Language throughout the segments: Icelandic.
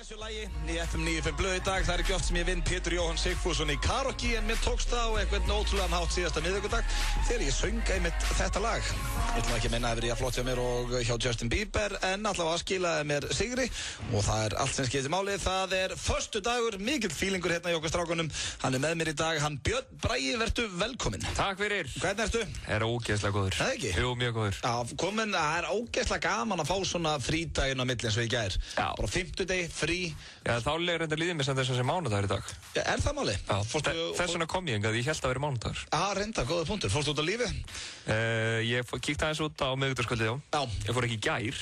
Þessu lagi í FM 95 Blöð í dag, það ekki oft sem ég vinn Pétur Jóhann Sigfússon í karaoke en mér tókst það á einhvern ótrúlegan hátt síðasta miðvikudag þegar ég söng einmitt þetta lag. Ég ætlum ekki að minna að vera flott hjá mér og hjá Justin Bieber en allavega skilaði mér sigri og það er allt sem skiptir máli. Það er föstudagur, mikill fílingur hérna í okkar strákunum. Hann er með mér í dag, hann Björn Bragi, vertu velkominn. Takk fyrir. Hvernig ertu? Er ógeðslega góður. Það ekki? Jú, mjög góður. Já, komin, það er ógeðslega gaman að fá svona frídaginn á milli eins og í gær. Já. Bara 50 frí. Já, þá legur þetta líðið mér sem þess að sé mánudagur í dag. Já, er það máli? Já, þess vegna kom ég hingað, ég held að vera mánudagur. Já, reynda, góða punktur. Fórstu út á lífi? Ég kíkti aðeins út á miðvikudagskvöldið, já. Ég fór ekki í gær.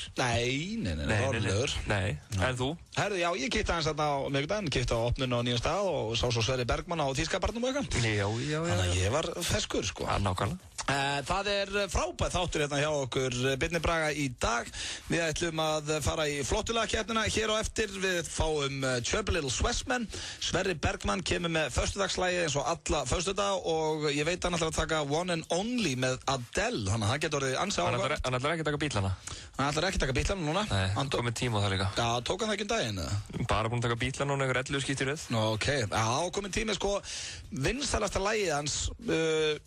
Nei, en þú? Herðu, já, ég kíkti aðeins þarna á miðvikudaginn, kíkti á opnun á nýjum stað og sá svo Sverri Bergmann á Þýskabarnum og eitthvað. Já. Þannig að ég var ferskur, sko. Já, nákvæmlega. Það er frábæð þáttur hérna hjá okkur Birni Braga í dag. Við ætlum að fara í flottulagakeppnina hér á eftir. Við fáum Chubby Little Swessman. Sverri Bergmann kemur með föstudagslægi eins og alla föstudag og ég veit hann ætlar að taka One and Only með Adele. Þannig að það getur orðið ansi áhuga. Hann ætlar ekki að taka bílana. Hann ætlar ekki að taka bílana núna. Nei, hann kom með tíma á það líka. Já, tók hann það ekki um daginn? Bara búin að taka bílana núna ykkur 11 skipti í röð. Ok, já, komin tími sko. Vinsælasta lagið hans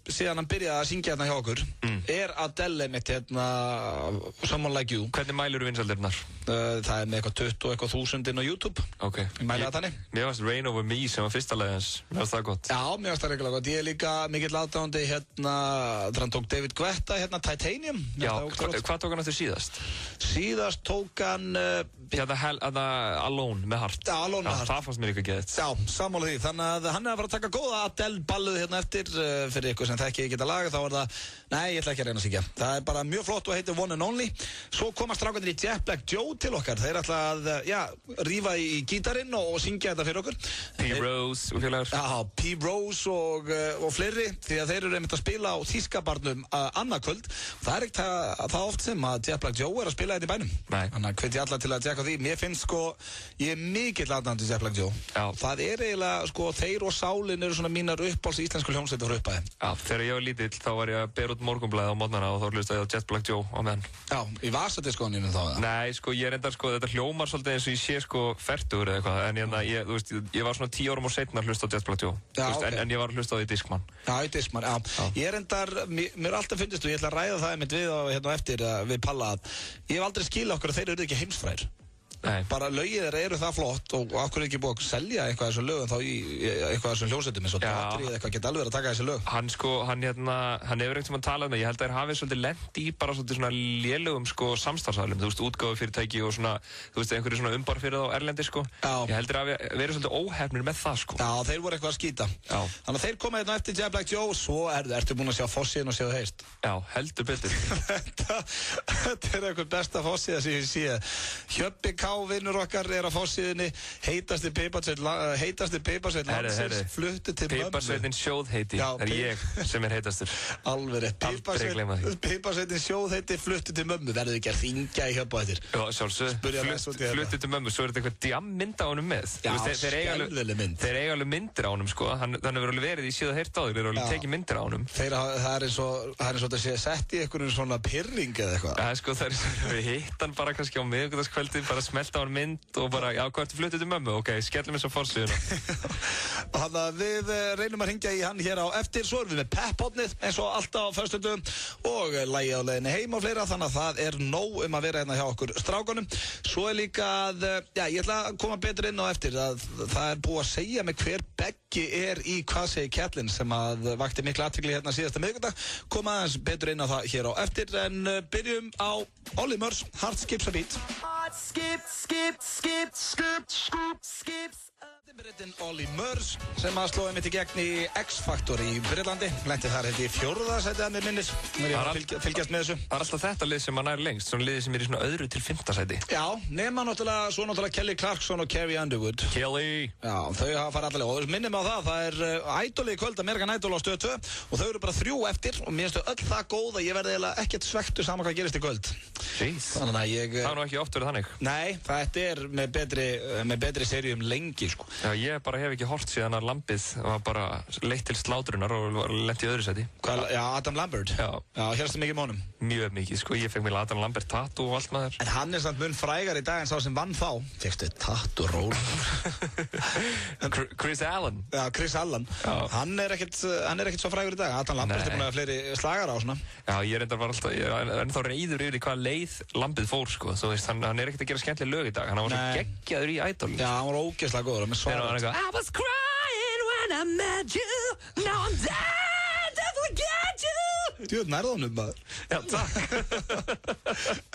síðan hann byrjaði að syngja hérna hjá okkur er Adele mitt hérna Someone Like You. Hvernig mælur þú vinsældirnar? Það er með eitthvað 20.000 inn á YouTube. Ok. Ég mæli það þannig. Mér varst Rain Over Me sem var fyrsta lagið hans. Mér varst það gott. Já, mér varst það reglulega gott. Ég er líka mikill aðdáandi hérna þegar hann tók David Guetta hérna Titanium. Já, hvað tók hann eftir síðast? Síðast tók hann Alone með Heart. Já, Alone með Heart. Það fannst mér líka geðt. Já, sammála því. Þannig að hann er að fara að taka góða Adele balluð hérna eftir fyrir ykkur sem þekki ekki þetta lag. Þá er það, nei, ég ætla ekki að reyna að syngja. Það er bara mjög flott og heitir One and Only. Svo koma strákarnir í Jet Black Joe til okkar. Þeir ætla að, rífa í gítarinn og syngja þetta fyrir okkur. P-Rose og félagar. Já, P-Rose og fleiri, því að þeir eru einmitt að spila á Þýskabarnum annað kvöld. Það er ekkert það oft sem að Jet Black Joe er að spila þetta í bænum. Nei. Þannig að hvet ég alla til að tjekka því. Mér finnst sko, ég er mikill aðdáandi Jet Black Joe. Já. Það er eiginlega, sko, þeir og Sálin eru svona mínar uppáhalds íslensku hljómsveitir frá upphæði. Já, þegar ég var lítill þá var ég að bera út Morgunblaðið á morgnana og þá hlustaði ég á Jet Black Joe á meðan. Já, í vasadiskóninu þá? Nei, sko, ég reyndar, sko, þetta hljómar svolítið eins og ég sé, sko, fertugur eða eitthvað, en þú veist, ég var svona 10 árum og seinna að hlusta á Jet Black Joe. Já, veist, en ég var að hlusta á því Discman. Já, í Discman, já. Ég reyndar, mér aldrei finnst og ég ætla að ræða það einmitt við hérna eftir við Palla að ég hef aldrei skilað okkur að þeir eru ekki heimsfræðir. Nei. Bara lögið þeirra eru það flott og okkur er ekki búið að selja eitthvað þessum lögum þá í eitthvað þessum hljómsveitum eins og Dotri eða eitthvað geta alveg verið að taka þessi lög. Hann sko, hann hefur einhvern sem að tala um það, ég held að þeir hafi svolítið lent í bara svolítið svona lélugum sko samstarfsæðlum, þú veist, útgáfufyrirtæki og svona, þú veist, einhverju svona umbar fyrir þá erlendi sko. Já. Ég held þeir hafi verið svolítið óhefnir með það sko. Já, þeir voru eitthvað að skýta. Já. Þannig að þeir koma hérna eftir Jet Black Joe, svo ertu búin að sjá fossiðin og séu það heist. Já, heldur betur. Þetta er einhver besta fossiða sem ég sé. Hjöppi K. vinnur okkar er á fossiðinni, heitasti piparsveit landsins, flutti til mömmu. Piparsveitin sjóðheiti, það er ég sem er heitastur. Alveg rétt. Piparsveitin sjóðheiti, flutti til mömmu. Verður ekki að ringja í Hjöppa eftir? Já, sjálfsög, flutti til mömmu, svo er þetta eitthvað djammynd á honum með. Já, skelvileg mynd. Þeir eiga alveg myndir á honum, sko. Hann hefur alveg verið í síða heyrt á þér, þeir eru alveg tekið myndir á honum. Það er eins og þetta sé sett í einhvern svona pirring eða eitthvað. Já, sko, það er svona, við hitt hann bara kannski á miðvikudagskvöldið, bara smelta á hann mynd og bara, já, hvað ertu fluttið til mömmu? Ok, skellum eins og forsíðuna. Þannig að við reynum að hringja í hann hér á eftir, svo erum við með pepp-hotnið eins og alltaf á föstudum og lagi á leiðinni heim og fleira, þannig að það er nóg að vera hérna hjá okkur strákunum. Svo er líka að, ég ætla að koma betur inn á eftir að það er búið að segja mig hver Beggi er í Hvað segir Kjellin sem að vakti mikla athygli hérna síðasta miðvikudag. Koma aðeins betur inn á það hér á eftir en byrjum á Olly Murs, Heart Skips a Beat. Þetta er Olly Murs sem að slóði mitt í gegn í X-Factor í Breitlandi. Lenti þar held ég 4. sæti að mér minnis. Mér er að fylgjast með þessu. Það er alltaf þetta lið sem að nær lengst, svona liðið sem er í svona 2. til 5. sæti. Já, nema náttúrulega Kelly Clarkson og Carrie Underwood. Kelly! Já, þau hafa farið allavega. Og minnum á það er Idol í kvöld, American Idol á Stöð 2 og þau eru bara 3 eftir og mér finnst þau öll það góð að ég verði eiginlega ekkert svektur saman hvað gerist í kvöld. Þannig að það er nú ekki oft verið þannig. Nei, þetta er með betri seríum lengi sko. Já, ég bara hef ekki hort síðan að lambið var bara leitt til slátrunar og lent í öðru sæti. Já, Adam Lambert. Já, hérstu mikið mónum. Mjög mikið, sko. Ég fekk mér Adam Lambert tattoo og allt maður. En hann samt mun frægar í dag en sá sem vann þá. Fekstu tattoo ról. Chris Allen. Já, Chris Allen. Hann ekkert svo frægur í dag. Adam Lambert búin að fleiri slagar á svona. Já, ég er ennþá reiður yfir í hvaða leið lambið fór, sko. Þú veist, hann ekkert að gera skemmtileg lög í dag. Hann var svo geggjaður í Idol. Já, hann var ógeðslega góður með svarað. I was crying when I met you. Now I'm dying to forget you. Djúð nærðunum maður. Já, takk.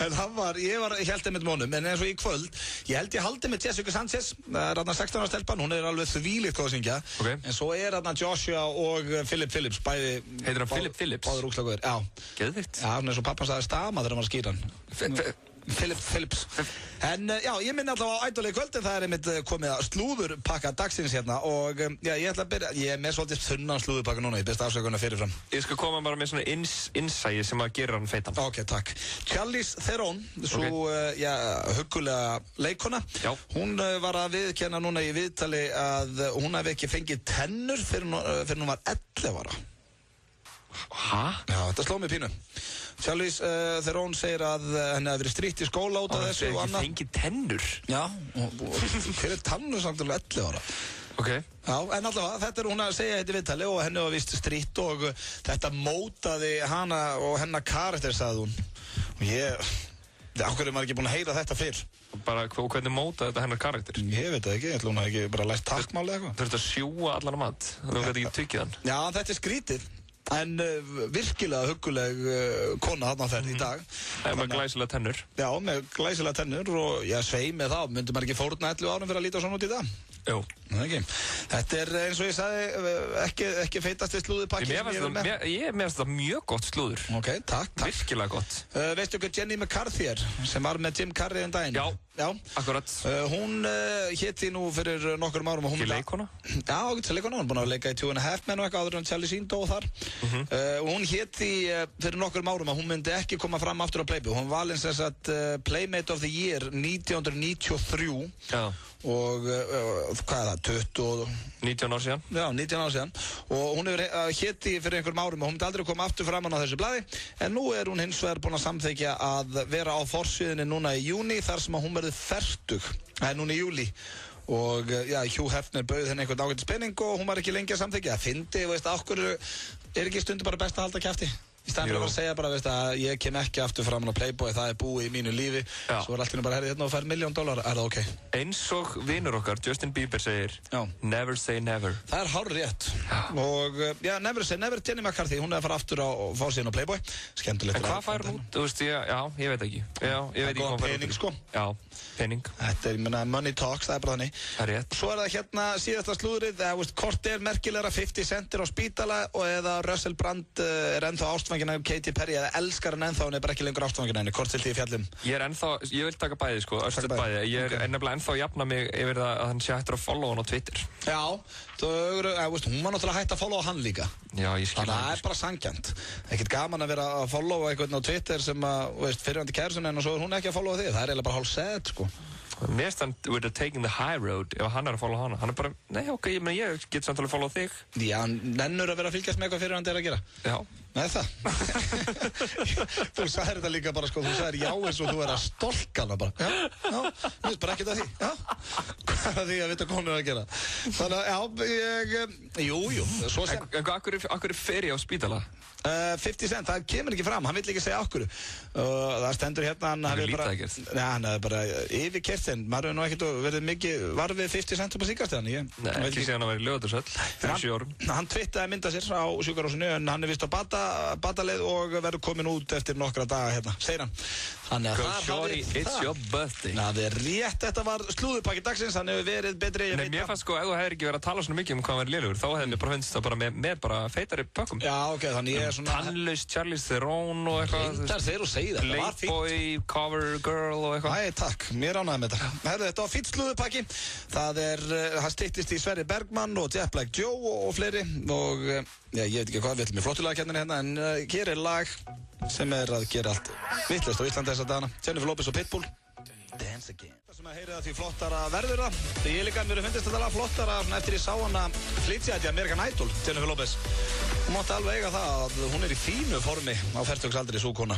En ég held einmitt mónum, en eins og í kvöld, ég haldi með Jessica Sanchez, það er 16 ára stelpan, hún er alveg þvílíkt góð að syngja. Okay. En svo er Joshua og Philip Phillips, bæði. Heitir hann Philip Phillips? Báður úkslega góður, já. Geðvikt. Já, hann er svo pappan sagði stama þegar hann var að skýra hann. Philip Phillips. En já, ég minni allavega á Idol í kvöld en það er einmitt komið að slúðurpakka dagsins hérna og já, ég ætla að byrja, ég er með svolítið þunnan slúðurpakka núna, ég best afsökunna fyrirfram. Ég skal koma bara með svona innsæði sem að gera hann feitan. Ok, takk. Charlize Theron, svo huggulega leikona, hún var að viðkenna núna í viðtali að hún hafi ekki fengið tennur fyrir hún var 11 ára. Hæ? Já, þetta sló mig pínu. Charlize Theron segir að henni hafi verið strítt í skóla út af þessu og annað. Hún fengið tennur? Já, fyrir tannur samt alveg 11 ára. Ok. Já, en allavega, þetta er hún að segja þetta í viðtali og henni var vist strítt og þetta mótaði hana og hennar karakter, sagði hún. Og áhverju er maður ekki búin að heyra þetta fyrr? Bara, hvernig mótaði þetta hennar karakter? Ég veit það ekki, ég ætla hún að ekki bara læst takkmál eða eitthvað. Þurfti að sjúga allan mat, þú veit ekki tyggið hann. Já, þetta er skrítið. En virkilega hugguleg kona þarna ferð í dag. Með glæsilega tennur. Já, með glæsilega tennur og svei með það. Myndi maður ekki fórna 11 árum fyrir að líta svona út í dag? Jú. Þetta er eins og ég sagði ekki feitast við slúðurpakki sem ég er með. Ég meðast þetta mjög gott slúður. Ok, takk. Virkilega gott. Veistu hvað Jenny McCarthy er sem var með Jim Carrey daginn? Já, akkurat. Hún héti nú fyrir nokkurum árum. Ekki leikona? Já, ekki leikona. Hún er búin að leika í 2.5 Men og eitthvað áður en Charlie Sheen dó þar. Hún héti fyrir nokkurum árum að hún myndi ekki koma fram aftur á Playboy. Hún var valinn sem sagt Playmate of the Year 1993. Já. Og hvað er það, 19 ár síðan? Já, 19 ár síðan og hún hefur héti fyrir einhverjum árum og hún myndi aldrei koma aftur framan á þessu blaði en nú er hún hins vegar búin að samþykja að vera á forsíðunni núna í júni þar sem að hún verði fertug, núna í júli og já, Hugh Hefner bauð henni einhvern ágætis penning og hún var ekki lengi að samþykja það fyndi, veist, okkur er ekki stundu bara best að halda kjafti í staðan fyrir að segja bara, veist, að ég kem ekki aftur framan á Playboy, það er búið í mínu lífi svo er allt hérna bara, herri, hérna og fær $1 million, er það ok? Eins og vinur okkar, Justin Bieber segir never say never. Það er hárrétt og já, never say never, Jenny McCarthy, hún er að fara aftur á fórsíðan á Playboy skemmtilegt. En hvað fær hún út? Þú veist, já, ég veit ekki. Já, ég veit ekki hvað fær pening, sko. Já, pening. Þetta er, ég meina, money talks, það er bara þannig. Það er rétt. Svo er það hérna síðasta slúðrið, hvort er merkilegra 50 Cent á spítala og eða Russell Brand er ennþá ástfangin af Katy Perry eða elskar hann ennþá, hann er bara ekki lengur ástfangin henni, hvort silti í fjallum? Ég er ennþá, ég vil taka bæði, sko, bæði. Ég er nefnilega ennþá að jafna mig yfir það að hann sé hættur að followa hann á Twitter. Já, hún var náttúrulega hægt að followa hann líka. Já, ég skil. Þannig að það er bara sangjant. Ekkert gaman að vera að followa einhvern á Twitter sem að, veist, fyrirhandi kærsun en og svo er hún ekki að followa þig. Það er eiginlega bara hálf sad, sko. Mér finnst hann with taking the high road ef hann er að followa hana. Hann er bara, nei, ok, ég get samt alveg að followa þig. Já, hann nennur að vera að fylgjast með eitthvað fyrirhandi er að gera. Já. Nei, það. Þú sagðir þetta líka bara, sko, þú sagðir já eins og þú er að stolka hana bara. Já, mér finnst bara ekkert að því. Já, hvað er því að vita hvað hún er að gera? Þannig að, jú, svo sem... En akkur fer ég á spítala? 50 Cent, það kemur ekki fram, hann vill ekki segja okkur það stendur hérna hann er bara, hann er bara yfirkert en maður hefur nú ekkert verið mikið varfið 50 Cent upp á síkastegðan Nei, ekki segja hann að vera í Laugardalshöll hann twittaði mynda sér á sjúkrahúsinu en hann er vist á bataleið og verður komin út eftir nokkra daga hérna, segir hann Þannig að shorty, it's your birthday Það er rétt, þetta var slúðurpakki dagsins hann hefur verið betri Nei, mér fannst sko, ef þú hefur ekki verið að tala svona mikið hvað hann verið lélugur þá hefði mér bara finnst það bara með bara feitari pökkum Já, ok, þannig ég er svona Tannlaus, Charlize Theron og eitthvað Reyndar þegar þú segir þetta, var fínt Playboy, Cover Girl og eitthvað Æ, takk, mér ánægði með þetta Herðu, þetta var fínt slúðurpakki Það styttist í Sverrir Bergman og Jet Black Joe og fleiri og ég veit ekki hvað, við ætlum í flottulega hérna en hér er lag sem er að gera allt vitlaust á Íslandi þessa dagana Jennifer Lopez og Pitbull Dance Again. Það sem að heyri það því flottara verður það. Ég líka mér finnst þetta lag flottara eftir ég sá hana flytja þetta í American Idol, Jennifer Lopez. Hún mátti alveg eiga það að hún í fínu formi á fertugsaldri sú kona.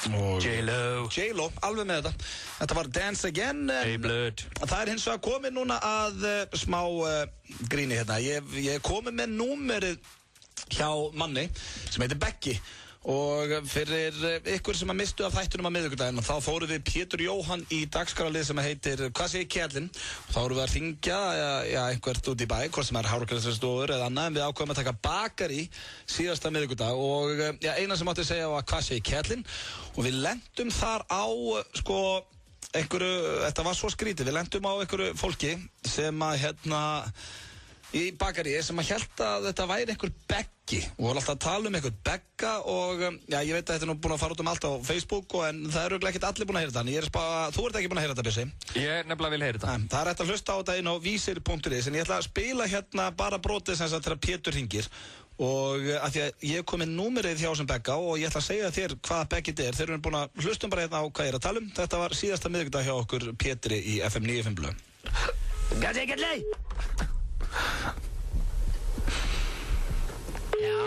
J-Lo, alveg með þetta. Þetta var Dance Again. Hey Blood. Það hins vegar komið núna að smá gríni hérna. Ég komið með númerið hjá manni sem heitir Becky. Og fyrir ykkur sem að mistu af þættunum á miðvikudaginn, þá fórum við Pétur Jóhann í dagskráralið sem heitir Hvað segir Kjellin? Þá vorum við að hringja einhvert út í bæ, hvort sem hárgreiðslustofur eða annað, en við ákveðum að taka bakari síðasta miðvikudag og eina sem átti að segja var Hvað segir Kjellin? Og við lentum þar á einhverju, þetta var svo skrítið, við lentum á einhverju fólki sem að í bakari sem að hélt að þetta væri einhver Beggi og var alltaf að tala um einhver Begga og ég veit að þetta er nú búin að fara út allt á Facebook en það eru ekkert allir búin að heyra þetta en þú ert ekki búin að heyra þetta, Bjössi. Ég nefnilega vil heyra þetta. Það er hægt að hlusta á þetta inn á vísir.is en ég ætla að spila hérna bara brotið sem þegar Pétur hringir og af því að ég kom með númerið hjá sem Begga og ég ætla að segja þér hvaða Beggi þetta er. Þeir eru búin að hlusta bara hérna á hvað ég er að tala um. Þetta var síðasta miðvikudag hjá okkur Pétri í FM 95 Blöð. Já.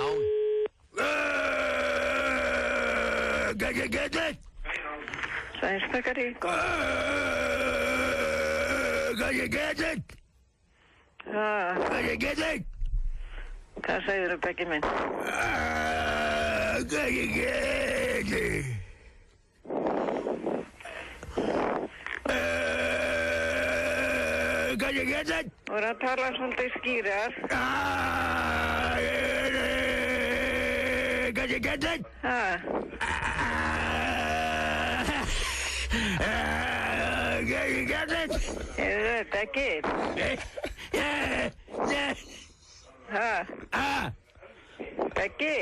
Sænsbakari. Hvað segir þú, Beggi minn? Þú voru að tala svolítið skýrar. Beggi? Beggi?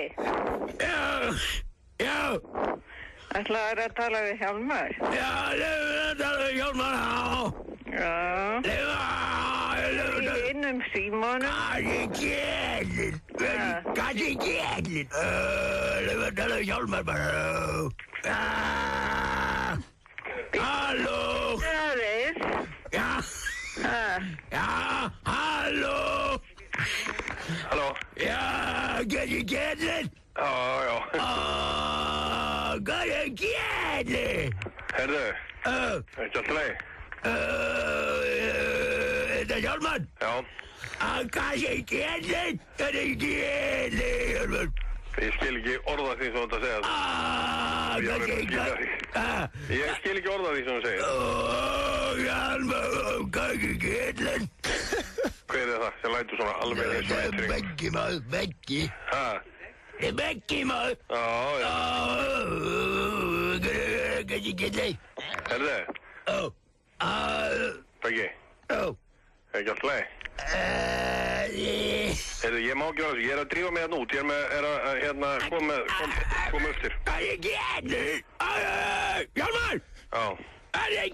Já. Ætlaðu að tala við Hjálmar? Já, að tala við Hjálmar, já. Í hinum símanum? Kanski Kjellin. Að tala við Hjálmar bara. Halló. Já. Halló. Halló. Já, kanski Kjellin. Já. Kanski Kjellin. Herðu, ekki alltaf leið? Þetta Hjálmar? Já. Kanski Kjellin. Kanski Kjellin, Hjálmar. Ég skil ekki orða því sem þú ert að segja. Ég skil ekki orða því sem þú segir. Hjálmar, kanski Kjellin. Hver er það sem lætur svona alveg eins og eitring? Beggi maður, Beggi. Det er Beggi maður. Já. Kanski Kjellin. Herðu? Beggi? Er ekki allt leið? Herðu, ég má ekki vera þessu, ég er að drífa mig hérna út, ég er að koma eftir. Kanski Kjellin. Hjálmar! Já. Kanski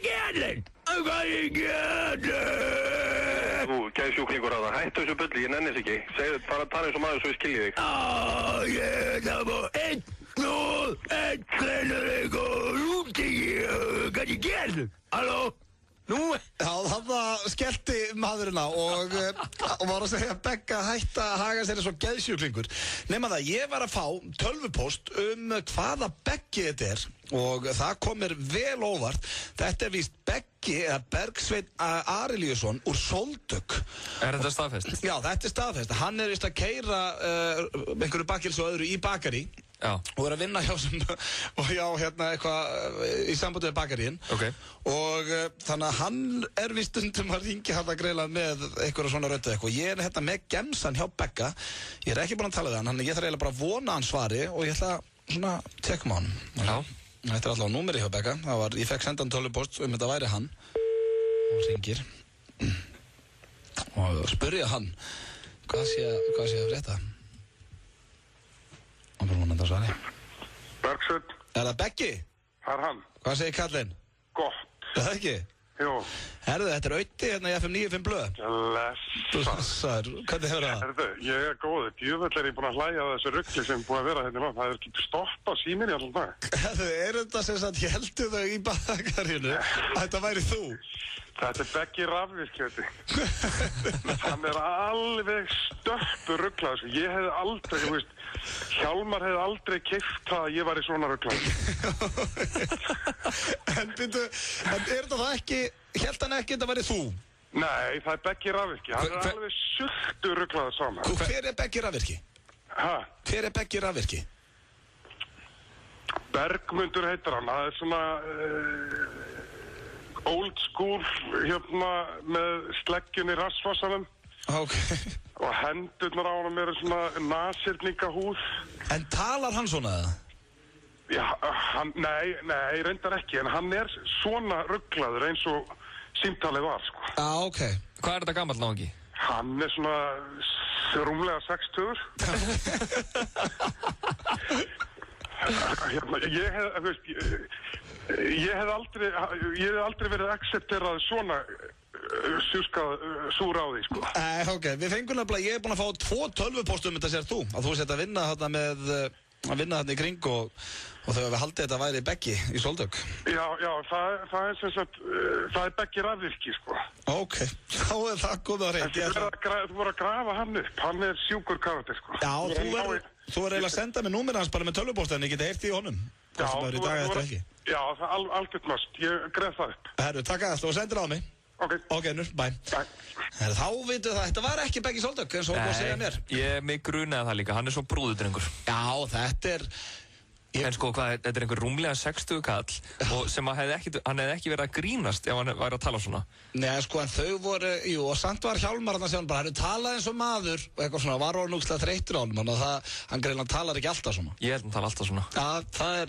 Kjellin. Kanski Kjellin. Þú, geðsjúklingur að það, hættu þessu bulli, ég nenni þess ekki. Segðu, bara tala eins og maður svo ég skilji þig. Það var einn kleinur eitthvað út í Kanski Kjellin. Halló? Nú? Já, það skellti maðurinn á og var að segja að Begga hætti að haga sér eins og geðsjúklingur. Nema það, ég var að fá tölvupóst hvaða Beggi þetta er og það kom mér vel óvart. Þetta er víst Beggi eða Bergsveinn Arilíusson úr Sóldök. Er þetta staðfest? Já, þetta er staðfest. Hann er víst að keyra einhverju bakkils og öðru í bakari. Já. Og er að vinna hjá sem og hjá eitthvað í sambandi við bakaríinn. Okay. Og þannig að hann er við stundum að ringja hann að greila með eitthvað svona röddu eitthvað. Ég er með gemsan hjá Begga. Ég er ekki búin að tala við hann, þannig ég þarf eiginlega bara að vona hann svari og ég ætla svona tjekkum á hann. Já. Þetta er alltaf númeri hjá Begga. Ég fekk sendan tölvupóst þetta væri hann. Og ringir. Og spurja hann hvað sé að frétta. Og bara vonandi að svari. Bergsveinn. Er það Beggi? Það er hann. Hvað segir kallinn? Gott. Er það ekki? Jú. Herðu, þetta Auti hérna í FM 95 blöð. Blessaður. Hvernig hefur það? Herðu, ég góður. Djöfull ég búinn að hlæja þessu rugli sem búið að vera hérna í land. Það ekki stoppað síminn í allan dag. Herðu, þetta sem sagt héldu þau í bakarinu að þetta væri þú? Þetta Beggi rafvirki, hann alveg stöppur ruglað. Ég hefði aldrei, þú veist, Hjálmar hefði aldrei keypt það að ég var í svona ruglað. En byrju, en það ekki, hélt hann ekki að þetta væri þú? Nei, það Beggi rafvirki. Hann alveg sultur ruglaður saman. Hver Beggi rafvirki? Hæ? Hver Beggi rafvirki? Bergmundur heitir hann. Það svona... old school hérna með sleggjun í rassvassanum og hendurnar á honum eru svona nasirningahúð. En talar hann svona eða? Já, nei, reyndar ekki, en hann svona rugglaður eins og símtalið var, sko. Ok. Hvað þetta gamall náungi? Hann svona rúmlega 60. Ég hef aldrei verið accepterað svona súr á því, sko. Ok, við fengum nefnilega, ég búinn að fá 2 tölvupóstum þetta sér þú, að þú sett að vinna þarna þarna í kring og þegar við haldið þetta væri Beggi í Sóldök. Já, það sem sagt, það Beggi rafvirki, sko. Ok, þá það komið að reynd. Þú voru að grafa hann upp, hann sjúkur karakter, sko. Já, þú verður eiginlega að senda mig númerið hans bara með tölvupóst en ég geti heyrt í honum. Já, það algjört must, ég greið það upp. Herru, takk aðeins og sendir á mig. Ok, nú, bye. Herru, þá vitum það, þetta var ekki Beggi Sóldök eins og þú segja mér. Ég mig grunaði það líka, hann svo brúðudrengur. Já, þetta En sko, þetta einhver rúmlega 60 kall og sem hann hefði ekki verið að grínast ef hann væri að tala svona. Nei, sko, en þau voru, jú, og samt var Hjálmar hann að segja hann bara, talað eins og maður og eitthvað svona, var hann úkslega þreyttur á honum, þannig að hann greinlega talar ekki alltaf svona. Ég held hann tala alltaf svona. Já,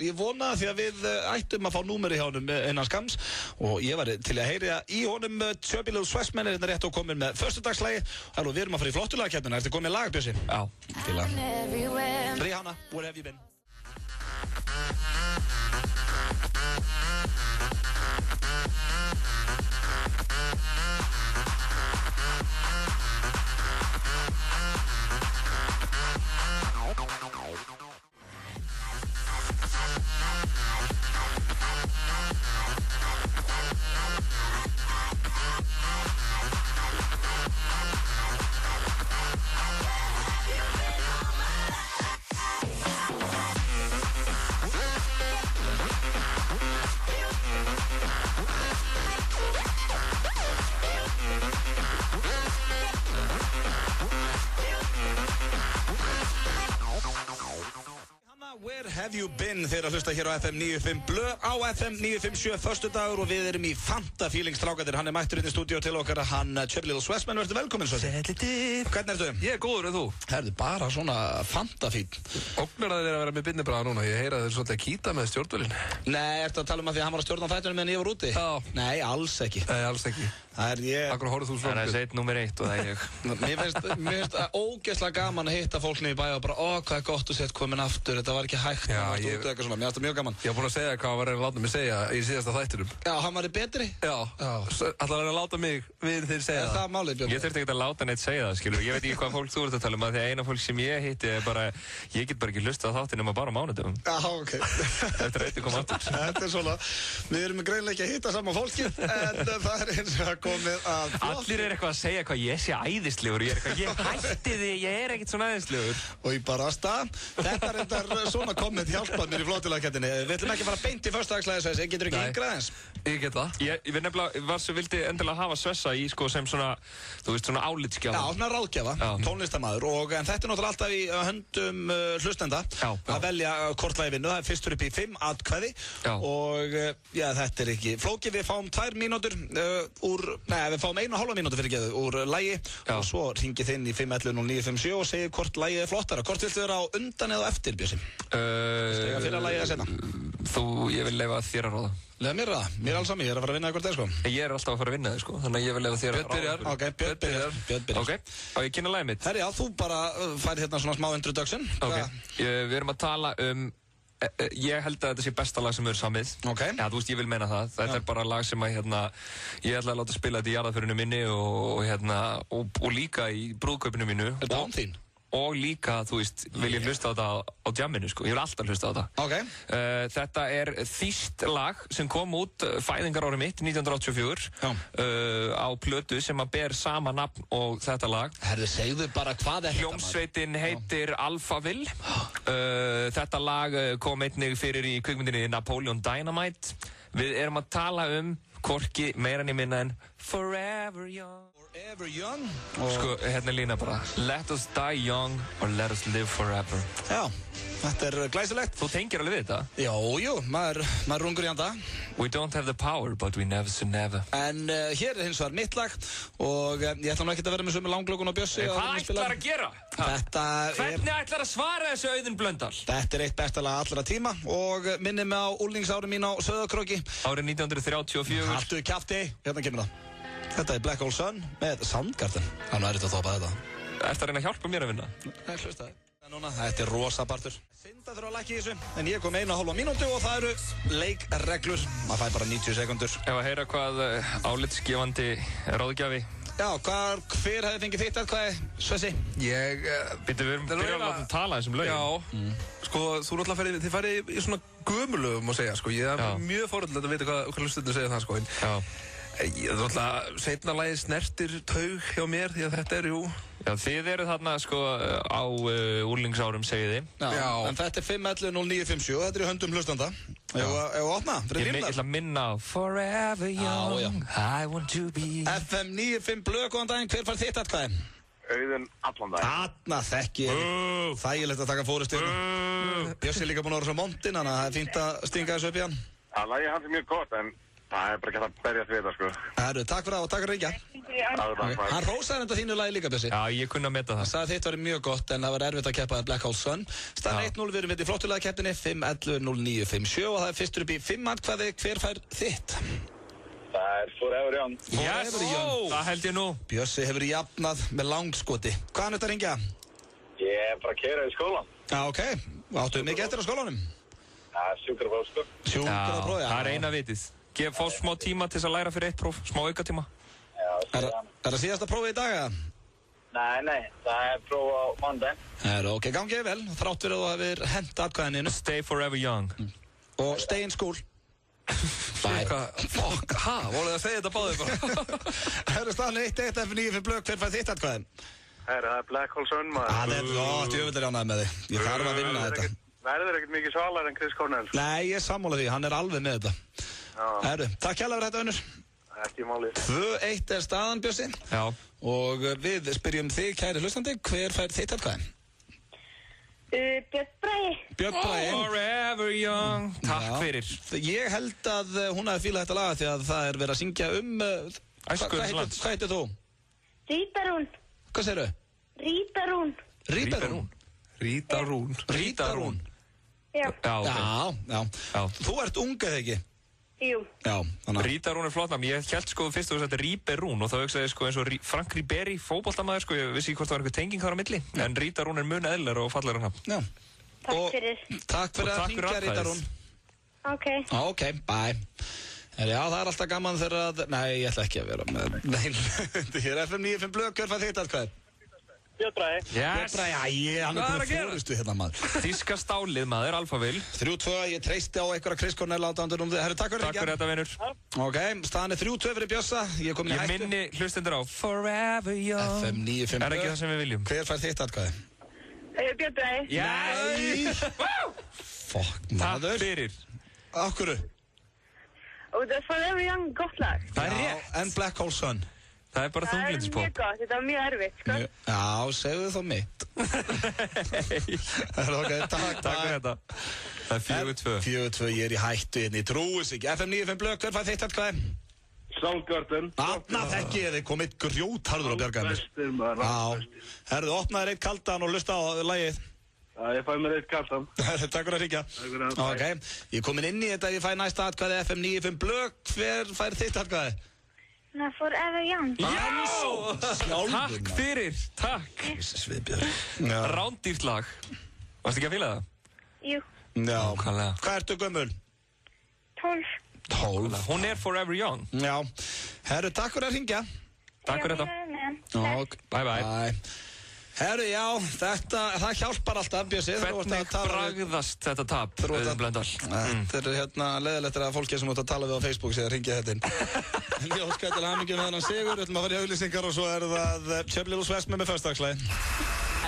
ég vona því að við ættum að fá númeri hjá honum innan skams og ég var til að heyra í honum Chubby Little Swessman hérna rétt og komin með föstudagslægi. Halló, við erum að fara í flottulagakeppnina. Ertu komin með lag, Bjössi? Já. Rihanna, where have you been? Where have you been? Þeir að hlusta hér á FM 95 blöð á FM 957 föstudagur og við erum í Fanta Feeling strákandir. Hann mættur inn í stúdíu til okkar, hann Chubby Little Swessman, verður velkominn svo. Hvernig ertu? Ég góður en þú? Herðu, bara svona Fanta fín. Ógnar það þér að vera með binnibræða núna? Ég heyra þeir svolítið að kýta með stjórnvölinn. Nei, ertu að tala að því að hann var að stjórna þættunum meðan ég var úti? Já. Nei, alls ekki. Nei, alls ekki. Það ég... Akkur horfðu þú svona? Það sett nummer 1 og það ég. Mér finnst ógeðslega gaman að hitta fólk niður í bæ og bara, hvað er gott að setja komin aftur, þetta var ekki hægt. Já, mér finnst það mjög gaman. Ég var búinn að segja hvað hann var að láta mig segja í síðasta þættinum. Já, hann var betri? Já. Ætlar hann að láta mig við þeir segja það? Það er málið, Björn. Ég þurfti ekki að láta neitt segja það, skilur. Ég veit ekki hvað fólk þú ert að tala um að því að eina fólk sem ég hitti er bara, ég get bara ekki hlustað á þáttinn nema bara á mánudögum. Já, ok. Eftir að koma aftur. Þetta svona, við erum greinlega ekki að hitta saman fólkið, en það eins og komið að allir eitthvað að segja hvað ég sé æðislegur. Ég hætti því, ég ekkert svona æðislegur. Og í barasta, þetta reyndar svona komment hjálpað mér í flottulagakeppninni. Við ætlum ekki að fara beint í föstudagslæði, Svessi. Getur ekki yngra aðeins? Ég get það. Ég nefnilega vildi endilega hafa Svessa í sko sem svona, þú veist, svona álitsgjafa. Já, svona ráðgjafa, tónlistarmaður. Og en þetta er náttúrulega alltaf í höndum hlustenda að velja hvort lagi vinnu. Það er fyrstur upp í 5 atkvæði. Og já, þetta er ekki flókið. Við fáum 2 mínútur við fáum 1,5 mínútur fyrir geðu úr lagi og svo ringið inn í 511-0957 og segir hvort lagið er flottara. Hvort viltu vera á undan eða eftir, Bjössi? Stega fyrir lagið að setja. Ég vil leyfa þér að ráða. Lega mér það, mér er alls sami, ég er að fara að vinna eitthvað sko. Ég er alltaf að fara að vinna þig sko, þannig að ég vil leyfa þér að ráða. Ok, Björn byrjar. Ok, á ég kynna lagið mitt? Herri, já, þú bara færið hérna svona smá introduction. Ok, við erum að tala um Ég held að þetta sé besta lag sem við erum samið. Ok. Já, þú veist, ég vil meina það. Þetta er bara lag sem að, ég ætla að láta spila þetta í jarðarförinu minni og líka í brúðkaupinu mínu. Er þetta án þín? Og líka, þú veist, vil ég hlusta á þetta á jamminu, sko. Ég vil alltaf hlusta á þetta. Ok. Þetta er þýskt lag sem kom út fæðingarárið mitt, 1984, á plötu sem að ber sama nafn og þetta lag. Herðu, segðu bara hvað er þetta? Hljómsveitin heitir Alphaville. Þetta lag kom einnig fyrir í kvikmyndinni Napoleon Dynamite. Við erum að tala hvorki meira niður minna en Forever Young. Forever Young. Sko, hérna er lína bara. Let us die young or let us live forever. Já, þetta er glæsilegt. Þú tengir alveg við þetta? Jú, maður rungur í anda. We don't have the power, but we never say never. En hér er hins vegar mitt lag og ég ætla nú ekkert að vera með sömu langlökun og Bjössi. Hvað ætlar að gera? Hvernig ætlar að svara þessu Auðun Blöndal? Þetta er eitt besta lag allra tíma og minnir mig á úlingsárum mín á Sauðárkróki. Árið 1934. Haltu kjafti, hérna kemur það. Þetta er Black Hole Sun með Soundgarden. Það er að þópa þetta. Ertu að reyna að hjálpa mér að vinna? Nei, hlustaði. Þetta er rosa partur. Synda þurfa að lækka í þessu, en ég kom 1,5 mínútu og það eru leikreglur. Maður fæ bara 90 sekundur. Ef að heyra hvað álitsgefandi ráðgjafi. Já, hver hefði fengið þitt atkvæði, Svessi? Við erum byrjað að tala þessum lögum. Já, sko, þið færið í svona gömulögum að segja, sko. Ég er mjög forhaldilegt að vita hvað hlustundur segja það, sko. Já. Ég er alltaf, seinna lagið snertir taug hjá mér, því að þetta er, jú. Já, þið eru þarna, sko, á úlingsárum, segið þið. Já, en þetta er 511-0957, þetta er í höndum hlustanda. Ef að opna, fyrir rimlar. Ég ætla að minna á Forever Young, I want to be. FM 95 Blöð, góðan daginn, hver fær þitt atkvæði? Auðun allan dag. Þarna þekki ég. Þægilegt að taka fórustuna. Bjössi er líka búinn að vera svo montinn, þannig að það er fínt að stinga þessu upp í hann. Það lagið hans er mjög gott, en það er bara ekki að berjast við þetta, sko. Herru, takk fyrir það og takk fyrir ringja. Hann rósaði þetta þínu lagi líka, Bjössi. Já, ég kunni að meta það. Hann sagði að þitt var mjög gott, en það var erfitt að keppa Black Hole Sun. Staðan 1-0, við erum í flottulega keppninni, 5-11-09-57 og það er fyrstur upp í 5 atkvæði. Hver fær þitt? Það er Forever Young. Yes, það held ég nú. Bjössi hefur jafnað með langskoti. Hvaðan er þetta að ringja? Ég er bara að keyra í skólan. Já, ok. Áttu mikið eftir á skólanum? Sjúkrapróf, sko. Sjúkrapróf, já. Það er eina vitið. Fá smá tíma til þess að læra fyrir eitt próf, smá aukatíma. Er það síðasta prófið í dag, eða? Nei, það er próf á mánudag. Ok, gangið vel. Þrátt fyrir að þú hefur hent atkvæðinu. Stay forever young. Og stay in school. Fuck, voruð þið að segja þetta báðið bara? Það eru staðan 1-1 F95 Blöð, hver fær þitt atkvæðin? Það er Black Hole Sun, maður. Það er djöfullir ánægð með þig. Ég þarf að vinna þetta. Verður ekkert mikið svalar en Chris Cornell. Nei, ég sammála því, hann er alveg með þetta. Herru, takk hérlega fyrir þetta, Unnur. Ekki málið. 2-1 er staðan, Bjössi. Já. Og við spyrjum þig, kæri hlustandi, hver fær þitt atkvæðin? Björn Bragi. Björn Bragi. Forever young. Takk fyrir. Ég held að hún hafi fílað þetta laga því að það er verið að syngja Æskuheimslands. Hvað heitir þú? Rita Rún. Hvað segirðu? Rita Rún. Rita Rún. Rita Rún. Rita Rún. Já. Já. Þú ert ung eða ekki? Jú. Já, þannig að Rita Rún er flott nafn. Ég held sko fyrst þú veist þetta Ríbe Rún og þá hugsaði sko eins og Frank Ribéry, fótboltamaður sko, ég vissi ekki hvort það var einhver tenging þar á milli, en Rita Rún er mun eðlilegur og fallegur nafn. Já. Takk fyrir. Takk fyrir að hringja, Rita Rún. Ok, bye. Já, það er alltaf gaman þegar að nei, ég ætla ekki að vera með Hér er FM 95 Blöð, hver fær þitt atkvæði? Björn Bragi. Björn Bragi, hann er búin fórustu hérna, maður. Þýska stálið, maður, Alphaville. 3-2, ég treysti á einhverja Chris Cornell átandur þið. Herru, takk fyrir þetta, vinur. Ok, staðan er 3-2 fyrir Bjössa. Ég minni hlustendur á Forever Young. FM 95 Er ekki það sem við viljum? Hver fær þitt atkvæði? Björn Bragi. Yes! Fuck, maður. Takk fyrir. Akkurru? Og það er Forever Young gott lag. Það er rétt. En Black Hole Sun. Það er bara þunglindispop. Það er mjög gott, þetta var mjög erfitt, sko. Já, segðu þá mitt. Ok, takk fyrir þetta. Það er 4-2. 4-2, ég er í hættu hérna, ég trúi sig ekki. FM 95 Blöð, hver fær þitt atkvæði? Soundgarden. Þarna þekki ég þig, komið grjótharður á bjargaði mér. Bestir maður. Já, herðu, opnaði eitt kaldan og lusta á lagið. Já, ég fæ mér eitt kaldan. Takk fyrir að ríkja. Takk fyrir að Ok, ég er komin inn í þetta, ég fæ næsta atkvæði FM 95 Blöð, hver fær þitt atkvæði? Það er Forever Young. Já! Takk fyrir, takk. Sviðbjörn. Rándýrt lag. Varstu ekki að fíla það? Jú. Já, hvað ertu gömul? 12. Hún forever young. Já, herru, takk fyrir að hringja. Takk fyrir þetta. Bye bye. Herru, já, það hjálpar alltaf, Bjössi. Hvernig bragðast þetta tap, Auðun Blöndal? Þetta leiðilegt að fólki sem út að tala við á Facebook segja að ringja þetta inn. Ég óska til hamingju með þennan sigur. Við ætlum að fara í auglýsingar og svo það Tjöflilús Vestmenn með föstudagsslaginn.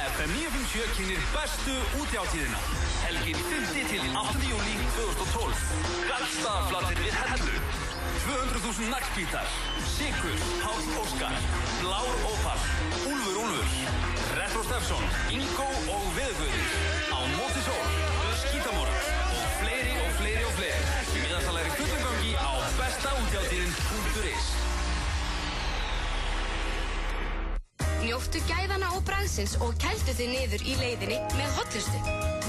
FM 957 kynir bestu útjátíðina. Helgin 5. til 8. júlí 2012. Gaddstaðaflatir við Hellu. 200.000 naglbítar. Sigur, Páll Óskar, Blár Ópal, Úlfur, Retro Stefson, Ingo og Veðguður. Á móti sól, skítamorð og fleiri. Miðasalegri gullangangi á bestaútjátíðin.is. Njóttu gæðana og bragðsins og kældu þig niður í leiðinni með hollustu.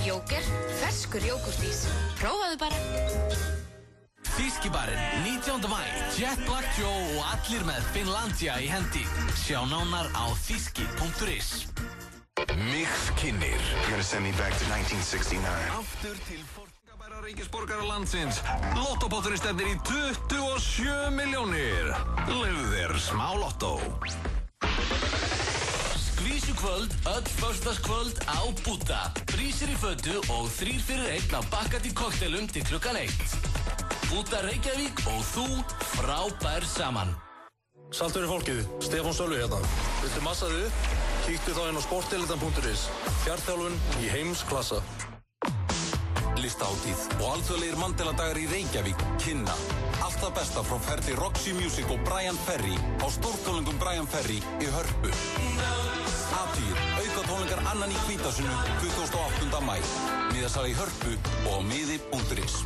Jóker, ferskur jógurtís. Prófaðu bara. Þýskibarinn, 19. mæ, Jet Black Joe og allir með Finlandia í hendi. Sjá nánar á þýski.is. Mix kynir. You're gonna send me back to 1969. Aftur til forngabæra ríkisborgara landsins. Lottopotturinn stefnir í 27 milljónir. Lifðu þér smá lottó. Skvísukvöld, öll föstudagskvöld á Búta. Prísir í fötu og 3 fyrir 1 á Bacardi kokteilum til klukkan 1. Búta Reykjavík og þú frábær saman. Saltur í fólkið, Stefán Sölvi hérna. Viltu massa þig upp? Kíktu þá inn á sportelitan.is. Fjarðþjálfun í heimsklassa. Listahátíð og alþjóðlegir Mandela-dagar í Reykjavík kynna. Allt það besta frá ferli Roxy Music og Brian Ferry á stórtónleikum Brian Ferry í Hörpu. Athugið, aukatónleikar annan í Hvítasunnu 28. mæ. Miðasala í Hörpu og á miði.is.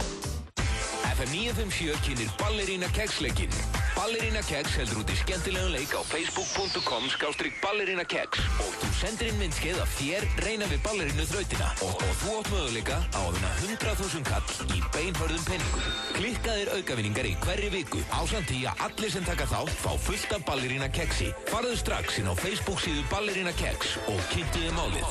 FM 957 kynir Ballerína Kex-leikinn. Ballerína Kex heldur út í skemmtilegan leik á facebook.com/Ballerína Kex og þú sendir inn myndskeið af þér reyna við ballerínu þrautina og þú átt möguleika á að vinna 100.000 kall í beinhörðum penningum. Klikkaðir aukavinningar í hverri viku ásamt því að allir sem taka þátt fá fullt af Ballerína Kexi. Farðu strax inn á Facebook síðu Ballerína Kex og kynntu þið málið.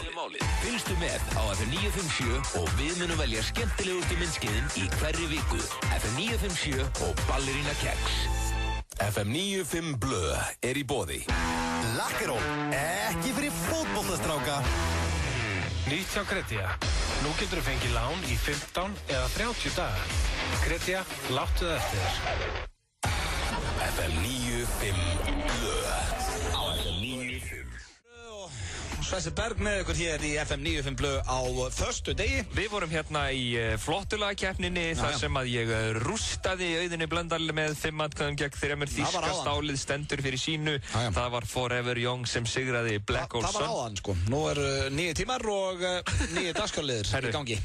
Fylgstu með á FM 957 og við munum velja skemmtilegustu myndskeiðin í hverri viku. FM 957 og Ballerína Kex. FM 95 Blö í boði. Lakkeról, ekki fyrir fótboltastráka. Nýtt hjá Kretia. Nú getur þú fengið lán í 15 eða 30 daga. Kretia, láttu það eftir þér. FM 95 Blö á FM 95. Svessi Berg með ykkur hér í FM 95 Blö á föstudegi. Við vorum hérna í flottulagakeppninni þar sem að ég rústaði Auðuni Blöndal með 5 atkvæðum gegn 3. Þýska stálið stendur fyrir sínu. Það var Forever Young sem sigraði Black Olson. Það var áðan sko. Nú eru 9 tímar og 9 dagskrárliðir í gangi.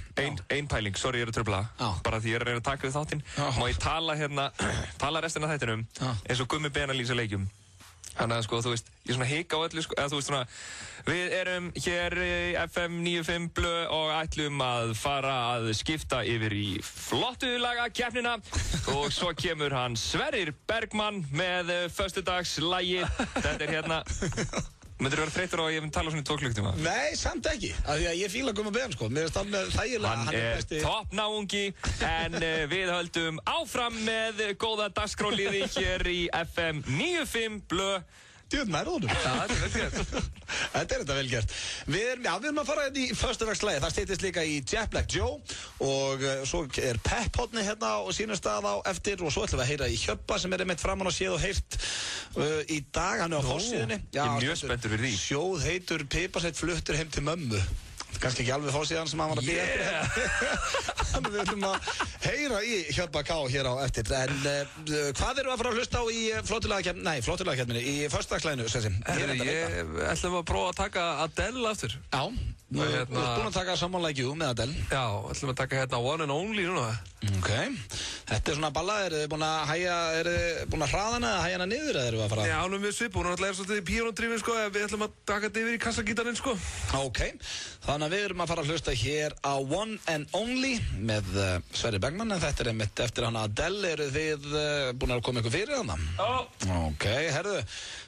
Ein pæling, sorry ég er að trufla. Bara því ég er að reyna að taka við þáttinn. Má ég tala restina af þættinum eins og Gummi Ben að lýsa leikjum. Þannig að sko, þú veist, ég svona hika á öllu sko, eða þú veist svona, við erum hér í FM 95 Blö og ætlum að fara að skipta yfir í flottulagakeppnina og svo kemur hann Sverrir Bergmann með föstudagslagi. Þetta hérna, myndir þú vera þreyttur á að ég mun tala svona í 2 klukkutíma? Nei, samt ekki, af því að ég fíla Gummi Ben sko, mér finnst hann með þægilega. Hann er toppnáungi, en við höldum áfram með góða dagskrárliði hér í FM 95 Blö. Djöfn nærðunum. Það er vel gert. Þetta er vel gert. Við erum að fara í föstudagsslagi. Það steytist líka í Jet Black Joe og svo er Pep-hotni hérna og sínum stað á eftir og svo ætlum við að heyra í Hjöbba sem er einmitt framan og séð og heyrt í dag. Hann er á forsíðunni. Ég er mjög spenntur fyrir því. Sjóð heitur Piparsveit fluttur heim til mömmu. Kannski ekki alveg forsíðan sem hann var að bíða eftir. Þannig við ætlum að heyra í Hjöbba K. hér á eftir. En hvað erum við að fara að hlusta á í flottulagakeppninni, í föstudagsslaginu, Sessi? Ég ætlum að prófa að taka Adele aftur. Já, þú ert búinn að taka Someone Like You með Adele. Já, ætlum að taka hérna One and Only núna. Ok, þetta er svona balla, eru þið búin að hraða hana eða hæja hana niður eða eru við að fara? Já, hún er mjög svipur, hún er alltaf svolítið í píanódrifin sko, við ætlum að taka þetta yfir í kassagítarinn sko. Ok, þannig Þannig að við erum að fara að hlusta hér á One and Only með Sverrir Bergman, en þetta einmitt eftir hana Adele. Eru þið búin að koma ykkur fyrir hana? Ok, herðu,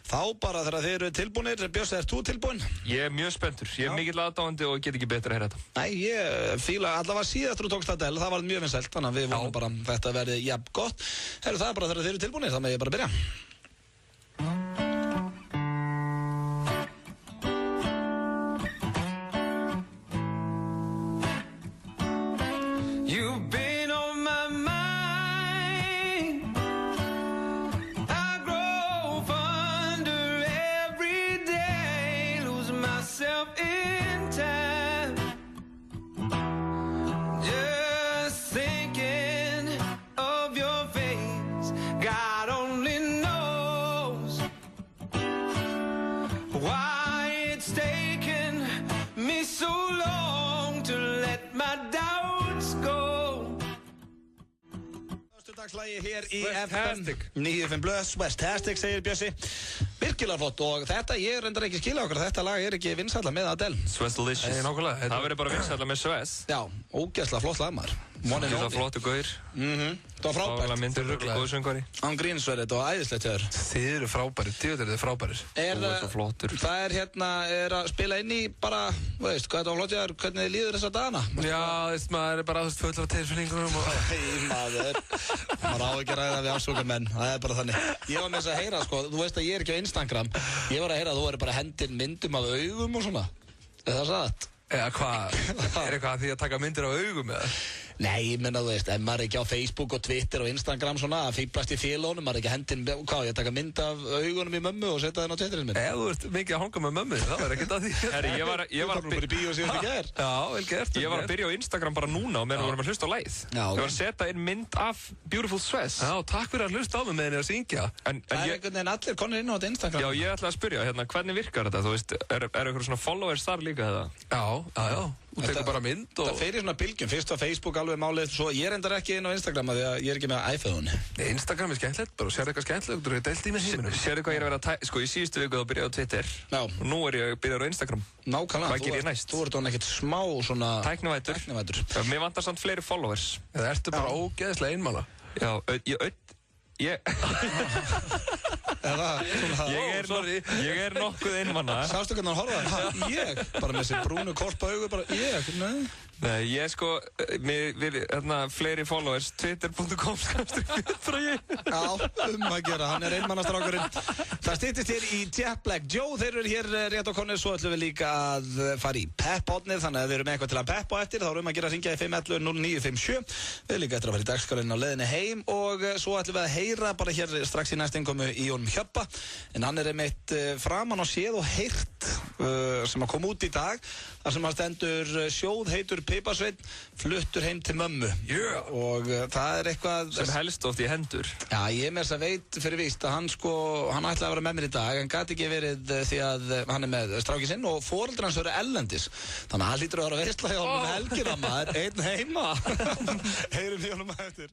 þá bara þegar þið eru tilbúinir. Björns, ert þú tilbúin? Ég mjög spenntur, ég mikill aðdáandi og get ekki betur að heyra þetta. Nei, ég fíla allavega síðast þú tókst Adele, það var mjög vinsælt, þannig að við vonum bara þetta verði jafn gott. Herðu, það bara þegar þið eru tilbúinir, þá með ég bara byrja. You've been on my mind. I grow fonder every day, lose myself in time. Just thinking of your face, God only knows why it's taken me so long to let my doubts go. Dagslægi hér í FM 95 Blöð, Sweatastic segir Bjössi. Virkilega flott, og þetta, ég reyndar ekki skilja okkur, þetta lag er ekki vinsælla með Adele. Sweatalicious. Nákvæmlega. Það verður bara vinsælla með Sweat. Já, ógeðslega flott lag maður. Það flottu gaur. Það var frábært. Það myndir góðu söngvari. Án grínsverði, þetta var æðislegt hjá þér. Þið eru frábærir, þið eru frábærir. Þú er svo flottur. Það er hérna, er að spila inn í bara, veist, hvað þetta var flott hjá þér, hvernig þið líður þessa dagana? Já, veist, maður er bara fullar af tilfinningunum og... Maður á ekki að ræða við afsókamenn, það er bara þannig. Ég var með þess að heyra, sko, þú veist að ég er ekki á Instagram. Ég var að heyra að þú væri bara hendin myndum af augum og svona. Er það satt? Eða hvað? Er eitthvað því að taka myndir af augum eða? Nei, ég menna, þú veist, ef maður er ekki á Facebook og Twitter og Instagram svona, að fýblast í félónum, maður er ekki hendin, hvað, ég taka mynd af augunum í mömmu og setja það inn á Twitterinn minn. Þú ert mikið að hanga með mömmu, það var ekkert að því. Herri, ég var bara í bíó síðan í gær. Já, vel gert. Ég var að byrja á Instagram bara núna og meðan við vorum að hlusta á lagið. Ég var að setja inn mynd af Beautiful Sweat. Já, takk fyrir að hlusta á mig meðan ég að syngja. Það er einhvern veginn allir konur inn á þetta Instagram. Já, ég ætla að spyrja, hérna, hvernig virkar þetta? Þú veist, er eitthvað svona followers þar líka eða? Já. Þú tekur bara mynd og... Það fer í svona bylgjum, fyrst var Facebook alveg málið, svo ég reyndar ekki inn á Instagram að því að ég er ekki með iPhone. Instagram er skemmtilegt, bara sér eitthvað skemmtilegt, þú er deilt í með síminu. Sérðu hvað ég er að vera sko í síðustu viku þá byrjaði á Twitter. Já. Og nú er ég byrjaður á Instagram. Nákvæmlega. Hvað ger ég næst? Þú ert ekkert smá svona... Tæknivætur. Mér vantar samt fleiri followers. Eða ertu bara ógeðslega einmala? Já, ég er nokkuð einmanna. Sástu hvernig hann horfaði? Ég? Bara með þessi brúnu korpa augu, bara ég? Nei, ég sko, fleiri followers, twitter.com/Björn. Já, að gera, hann er einmannastrákurinn. Það styttist hér í Jet Black Joe, þeir eru hér rétt á konur, svo ætlum við líka að fara í Pep-hotnið, þannig að við erum eitthvað til að peppa eftir, þá erum við að gera að syngja í 511-0957, við erum líka eftir að fara í dagskalinn á leiðinni heim og svo ætlum við að heyra bara hér strax í næst innkomu í honum Hjöppa, en hann er einmitt framan á séð og heyrt sem að koma út í dag, þar sem hann stendur sjóð heitur Piparsveinn, fluttur heim til mömmu. Og það er eitthvað sem helst oft í hendur. Já, ég með þess að veit fyrir víst að hann ætlaði að vera með mér í dag, en gæti ekki verið því að hann er með strákið sinn og foreldrar hans eru ellendis, þannig að hann hlýtur að vera veisla hjá honum helgina maður, einn heima. Heyrum því honum eftir.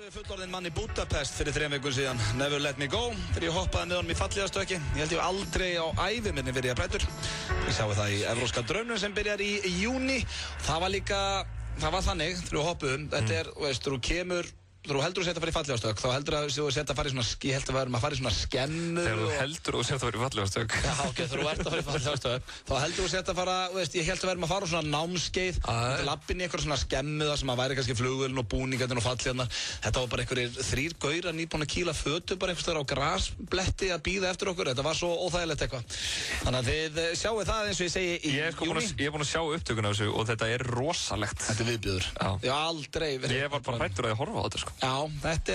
Fullorðinn mann í Budapest fyrir 3 vikum síðan, Never Let Me Go, þegar ég hoppaði með honum í falligastökki. Ég held ég aldrei á ævi minni verið að prætur. Ég sáu það í Evróska draumnum sem byrjar í júni. Það var þannig, þegar við hoppuðum, þetta er, veist, þú kemur, þú heldur að setja að fara í falligastökk, þá heldur að þú setja að fara í svona, ég held að við erum að fara í svona skemmu. Þegar þú heldur að setja að fara í falligastökk. Já, ok, þegar þú ert að fara í falligastökk, þá heldur þú setja að fara, veist, ég held að við erum að fara á svona námskeið, lappin í eitthvað svona skemmu þar sem að væri kannski flugvélin og búningarnir og falljarnar. Þetta var bara einhverjir 3 gaurar nýbúin að kýla fötu bara einhvers staðar á grasbletti að bíða eftir okkur. Þetta var svo óþægilegt eitthvað. Þannig að þið sjáu það eins og ég segi í júní. Ég er búin að sjá upptökuna af þessu og þetta er rosalegt. Þetta er viðbjóður. Ég var aldrei Ég var bara hræddur að ég horfa á þetta sko. Já, þetta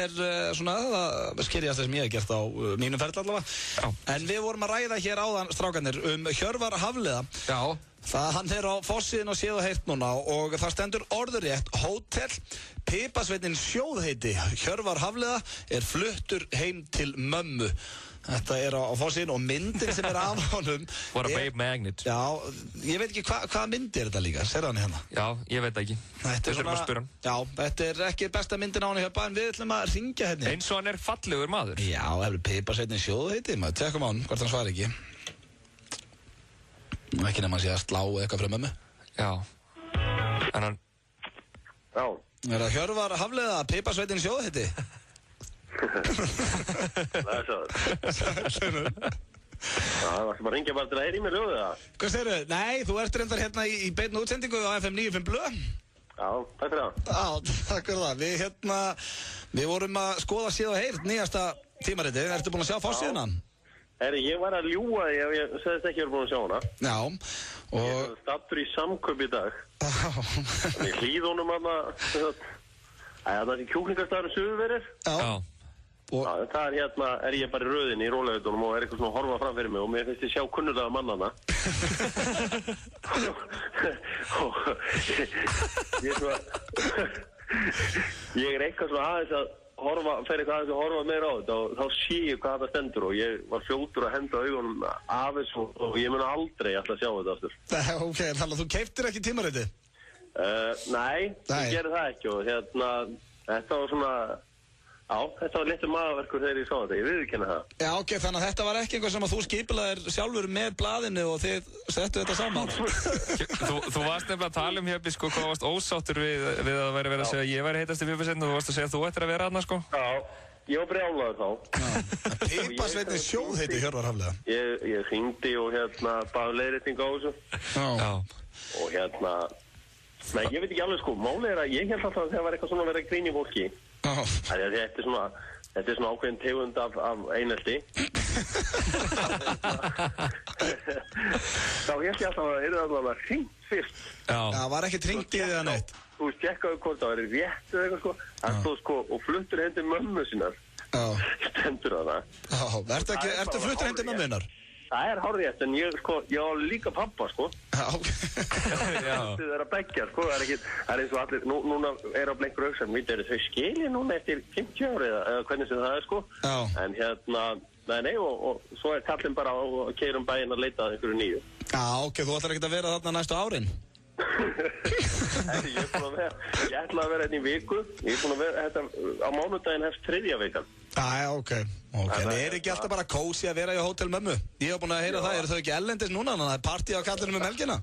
svona það skýrjast sem ég hef gert á mínum ferli allavega. Já. En við vorum að ræða hér áðan, strákarnir, Hjörvar Hafliða. Já. Hann á forsíðunni og séð og heyrt núna og það stendur orðurétt Hótel Pipasveinninn Sjóðheiti. Hjörvar Hafliða fluttur heim til mömmu. Þetta á forsíðunni og myndin sem af honum. What a babe magnet. Já, ég veit ekki hvaða mynd þetta líka. Serðu hann hérna? Já, ég veit ekki. Þetta svona, að spura hann. Já, þetta ekki besta myndin á hann hérna, en við ætlum að ringja hérna. Eins og hann fallegur maður. Já, Pipasveinninn Sjóðheiti, maður tekum á hann, hvort hann svar ekki. Ekki nefn að sé að slá eitthvað frá mömmu. Já. En hann... Já. Það Hjörvar Hafliða, Pipasveinninn Sjóðheiti? Það svo. Það var sem að ringja bara til að heyra í mér ljóðið það. Hvað segirðu? Nei, þú ert reyndar hérna í beinni útsendingu á FM 95 Blö. Já, takk fyrir það. Já, takk fyrir það. Við vorum að skoða séð og heyrt nýjasta tímaritið. Ertu búin að sjá forsíðuna? Ég var að ljúga því ef ég segðist ekki verið búin að sjá hana. Já, og... Ég var stattur í samköp í dag. Þannig í Hlíðunum hana... Það sem kjúklingarstaðurinn Suðurverið. Já. Og það hérna, ég bara í röðinni í rólaugutunum og eitthvað svona að horfa fram fyrir mig og mér finnst ég sjá kunnulega mannana. Og ég svona... Ég eitthvað svona aðeins að fer eitthvað aðeins að horfa meira á þetta og þá sé ég hvað það stendur og ég var fljótur að henda augunum af þessu og ég mun aldrei alltaf sjá þetta aftur. Ok, þannig að þú keyptir ekki tímaritið? Nei, ég gerði það ekki og þetta var svona, þetta var litur magaverkur þegar ég sá þetta, ég viðurkenni það. Já, ok, þannig að þetta var ekki eitthvað sem að þú skipilaðir sjálfur með blaðinu og þið settu þetta saman. Þú varst nefnilega að tala Hjöppi, sko, hvað varst ósáttur við að vera að segja að ég væri heitast í Pipasveinninn og þú varst að segja að þú ættir að vera þarna, sko. Já, ég var brjálaður þá. Pipasveinninn Sjóðheiti, Hjörvar Hafliða. Ég hringdi og baði leiðréttingu á þessu. Já. Og nei, ég veit ekki alveg sko, málið að ég held alltaf að það var eitthvað svona að vera grín í fólki. Þetta er svona ákveðin tegund af einelti. Þá held ég alltaf að það allavega hringt fyrst. Já, var ekki hringt í það neitt. Þú tjekkaðu hvort það væri rétt eða eitthvað sko. Það stóð sko og fluttur heim til mömmu sinnar. Stendur það. Já, ertu fluttur heim til mömmunar? Það hárrétt, en ég á líka pappa, sko. Já, ok. Það að begja, sko. Það eins og allir, núna á blengur auksam, eru þau skilið núna eftir 50 ári eða hvernig sem það sko. Já. En nei, og svo kallinn bara á að keyra bæinn að leita að einhverju nýju. Já, ok, þú ætlar ekki að vera þarna næstu árin? Ég ætla að vera hérna í viku. Ég búin að vera, á mánudaginn hefst 3. vikan. Já, ok. En ekki alltaf bara kósi að vera í Hótel Mömmu? Ég hef búin að heyra það, eru þau ekki ellendis núna? Þannig að það partí á kallinum helgina?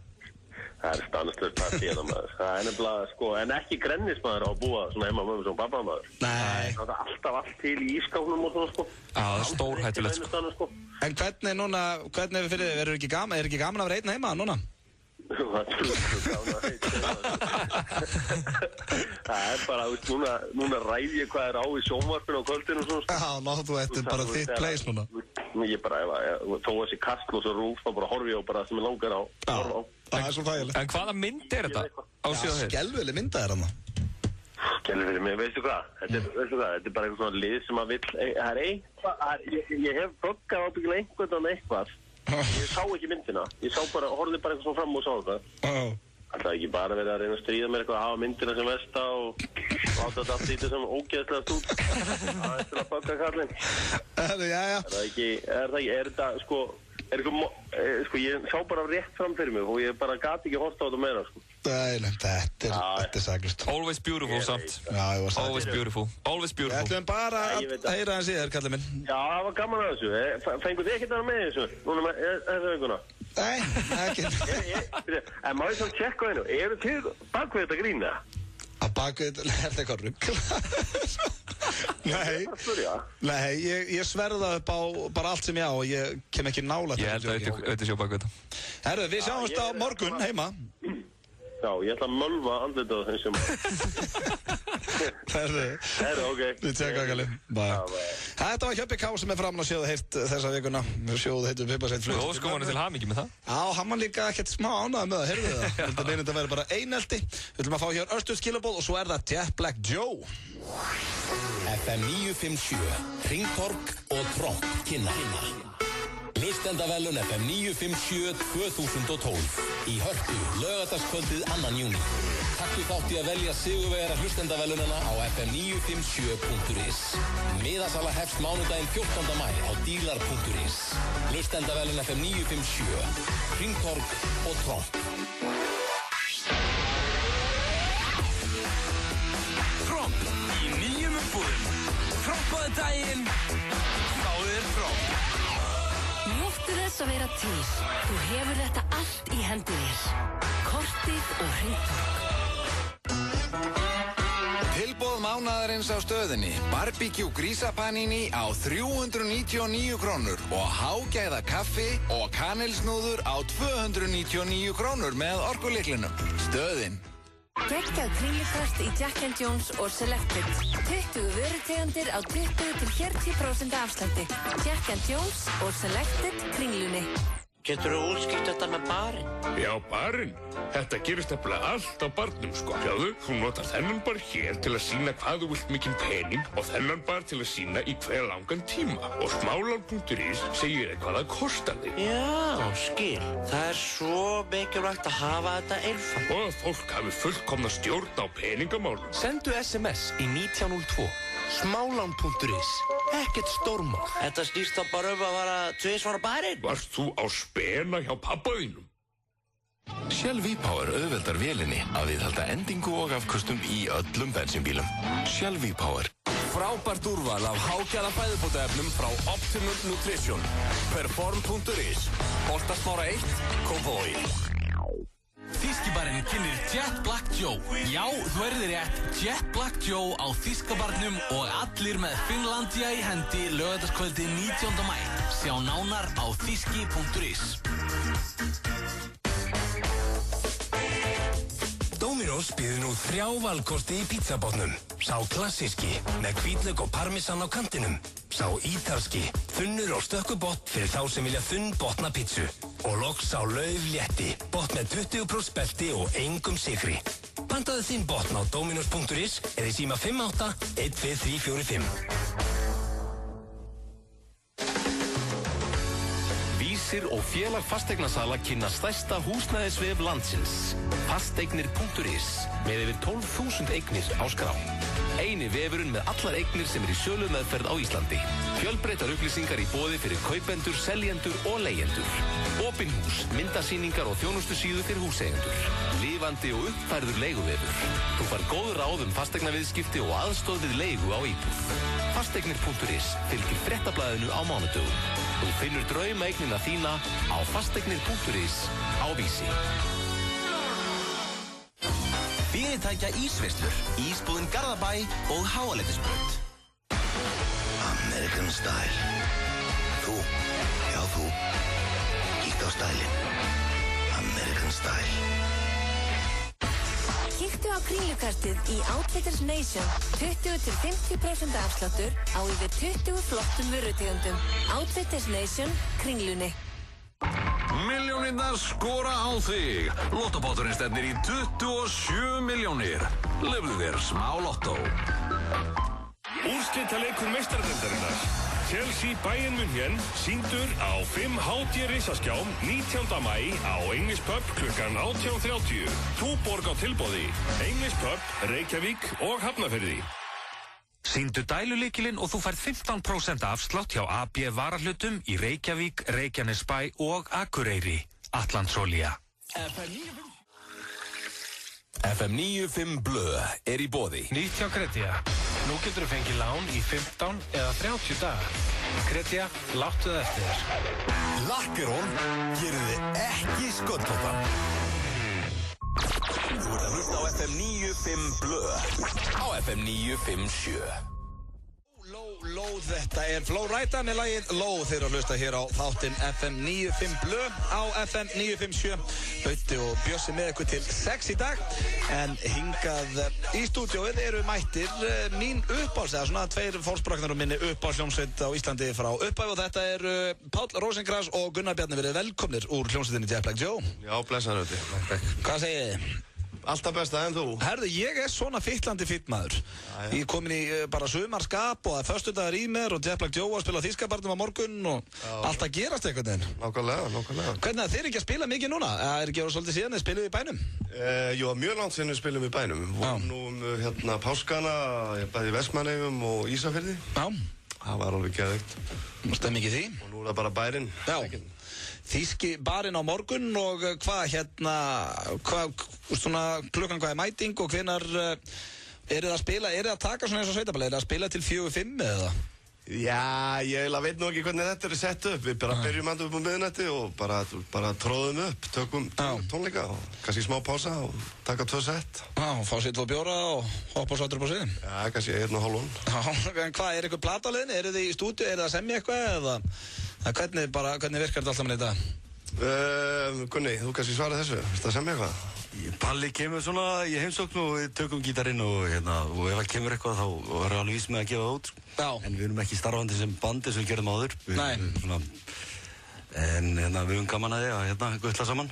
Það stanslöst partí hérna maður. Það nefnilega, sko, en ekki grennismaður á að búa svona heima mömmu sem pappamaður. Nei. Það alltaf allt til í ískáfnum og svona, sko. Já, það stórhættulegt, sko. En hvernig fyrir þið? Er ekki gaman að vera einn heima núna? Það bara, núna ræð ég hvað á í sjónvarpinu á kvöldinu og svona. Já, þú ert bara þitt place núna. Ég bara, þó þessi Kastljós og Rúf, þá bara horfi ég á bara sem ég langar á. Það svo þægilegt. En hvaða mynd þetta á síðan hér? Skelfileg mynda hana. Skelfileg mynd, veistu hvað? Þetta er bara eitthvað svona lið sem að vill, ég hef boggað ábyggilega eitthvað. Ég sá ekki myndina, horfði bara eitthvað svona fram og sá þetta. Það ekki bara verið að reyna að stríða mér eitthvað að hafa myndina sem versta og átta þetta allt í þetta sem ógeðslega stút. Það er til að baka kallinn. Er þetta sko, ég sá bara rétt fram fyrir mig og ég bara gati ekki horta á þetta meira sko. Þetta er saglust. Always beautiful samt. Always beautiful. Always beautiful. Við ætlum bara að heyra hans í þér, kallið minn. Já, það var gaman að þessu. Fengur þið ekkert að vera með þessu? Núna með þessu vikuna? Nei, ekki. En má ég svo tjekka einu, eru þið bakvið þetta grína? Að bakvið þetta, er þetta eitthvað rugg? Nei, ég sverða upp á bara allt sem ég á og ég kem ekki nála til þetta. Ég held að þetta sjá bakvið þetta. Herru, við sjáumst á morgun heima. Já, ég ætla að mölva andlitað þessum. Herru, ok. Við tjekka ekki alveg. Þetta var Hjöppi K sem framan að sjóðu heilt þessa vikuna. Sjóðu heitum Pipasveinninn flug. Þú óskum hann til hamingju með það? Já, hann var líka ekkert smá ánægður með það, heyrðu það. Þetta reynir að vera bara einelti. Við ætlum að fá hér örstuð skilaboð og svo er það Jet Black Joe. FM 957, Hringtorg og Trótt, kynna. Hlustendavelun FM 957 2012 í Hörpu, laugardagskvöldið 2. júní. Taktu þátt í að velja sigurvegara hlustendavelunana á fm957.is. Miðasala hefst mánudaginn 14. maí á dílar.is. Hlustendavelun FM 957, Hringtorg og Trótt. Trótt í nýjum umbúðum. Tróttaði daginn, fáðu þér Trótt. Njóttu þess að vera til. Þú hefur þetta allt í hendi þér. Kortið og Hringtorg. Tilboð mánaðarins á stöðinni. Barbecue grísapanini á 399 krónur og hágæða kaffi og kanilsnúður á 299 krónur með orkulyklinum. Stöðin. Geggjað kringlukast í Jack & Jones og Selected. 20 vörutegundir á 20-40% afslætti. Jack & Jones og Selected kringlunni. Geturðu útskýrt þetta með barinn? Já, barinn. Þetta gerist nefnilega allt á barnum, sko. Sjáðu, þú notar þennan bar hér til að sýna hvað þú vilt mikinn pening og þennan bar til að sýna í hver langan tíma. Og smálan.is segir hvað það kostar þig. Já, skil. Það er svo mikilvægt að hafa þetta einfalt. Og að fólk hafi fullkomna stjórn á peningamálum. Sendu SMS í 1902. Smálan.is. Ekkert stórmál. Þetta snýst þá bara að fara tvisvar á barinn. Varst þú á spena hjá pappa þínum? Shell V-Power auðveldar vélinni að viðhalda endingu og afköstum í öllum bensínbílum. Shell V-Power. Frábært úrval af hágæða fæðubótaefnum frá Optimum Nutrition. Perform.is. Holtasmára 1, Kópavogi. Þýskibarinn kynnir Jet Black Joe. Já, þú erðir rétt. Jet Black Joe á Þýskabarnum og allir með Finnlandia í hendi laugardagskvöldi 19. maí. Sjá nánar á þýski.is. Dominos býður nú 3 valkosti í pizzabotnum. Sá klassíski með hvítlauk og parmesan á kantinum. Sá ítalski, þunnur og stökkubott fyrir þá sem vilja þunn botna pizzu. Og loks sá lauflétti, bott með 20% belti og engum sykri. Pantaðu þinn botn á dominos.is eða í síma 58 12345. Vísir og félag fasteignasala kynna stærsta húsnæðisvef landsins. Fasteignir.is með yfir 12.000 eignir á skrá. Eini vefurinn með allar eignir sem í sölu meðferð á Íslandi. Fjölbreyttar upplýsingar í boði fyrir kaupendur, seljendur og leigjendur. Opin hús, myndasýningar og þjónustusíðu fyrir húseigendur. Lifandi og uppfærður leiguvefur. Þú fær góð ráð fasteignaviðskipti og aðstoð við leigu á íbúð. Fasteignir.is fylgir fréttablaðinu á mánudögum. Þú finnur draumeignina þína á fasteignir.is á Vísi. Fyrirtækja ísveislur, Ísbúðin Garðabæ og Háaleitisbraut. American Style. Þú, já þú, kíktu á stælinn. American Style. Kíktu á kringlukastið í Outfitters Nation. 20-50% afsláttur á yfir 20 flottum vörutegundum. Outfitters Nation, kringlunni. Milljónirnar skora á þig. Lottopotturinn stefnir í 27 milljónir. Lifðu þér smá lottó. Úrslitaleikur meistaradeildarinnar. Chelsea Bayern München sýndur á 5HD risaskjám 19. maí á English Pub klukkan 18:30. Túborg á tilboði. English Pub, Reykjavík og Hafnarfirði. Sýndu dælulykilinn og þú færð 15% afslátt hjá AB varahlutum í Reykjavík, Reykjanesbæ og Akureyri. Atlantsolía. FM 95 Blö í boði. Nýtt hjá Kretia. Nú getur þú fengið lán í 15 eða 30 daga. Kretia, láttu það eftir þér. Lakkerón gerir þið ekki sköllóttan. Þú ert að hlusta á FM 95 Blö á FM 957. Lóð, þetta er Flowrida með lagið Lóð. Þeir eru að hlusta hér á þáttinn FM 95 Blö á FM 957. Bauti og Bjössi með ykkur til 6 í dag. En hingað í stúdíóið eru mættir mín uppáhalds, eða svona 2 fórspraknar og minni uppáhaldsljómsveit á Íslandi frá upphafi. Og þetta eru Páll Rósinkranz og Gunnar Bjarni. Verið velkomnir úr hljómsveitinni Jet Black Joe. Já, blessaður auðvitað. Hvað segið þið? alltaf besta, en þú? Herðu, ég svona fittlandi maður. Ég komin í bara sumarskap og það föstudagur í mér og Jet Black Joe að spila á Þýskabarnum á morgun og allt að gerast einhvern veginn. Nákvæmlega. Hvernig að þeir ekki að spila mikið núna? Ekki ára svolítið síðan, spilum við í bænum? Jú, mjög langt sinni spilum við í bænum. Við vorum nú páskana, bæði í Vestmannaeyjum og Ísafirði. Já. Það var alveg geðveikt. Stemmi ekki því? Og nú það bara bærinn. Já. Þýski barinn á morgun og klukkan hvað mæting og hvenær eru það að spila, eru það að taka svona eins og sveitabæli, eru það að spila til 4-5 eða? Já, ég veit nú ekki hvernig þetta sett upp, við bara byrjum upp á miðnætti og bara tróðum upp, tökum tónleika og kannski smá pása og taka 2 sett. Já, fá sér 2 bjóra og hoppa og sattur upp á sviðin. Já, kannski 1,5. Já, en hvað, eitthvað plata á leiðinni, eru þið í stúdíu, eru það að semja eitthvað eða? Hvernig virkar þetta alltaf með þetta? Gunni, þú kannski svara þessu, veist það semja eitthvað? Palli kemur svona í heimsókn og við tökum gítarinn og ef það kemur eitthvað þá verður alveg vís með að gefa það út. Já. En við erum ekki starfandi sem bandi sem við gerðum áður. Nei. En við erum gaman að því að guttla saman.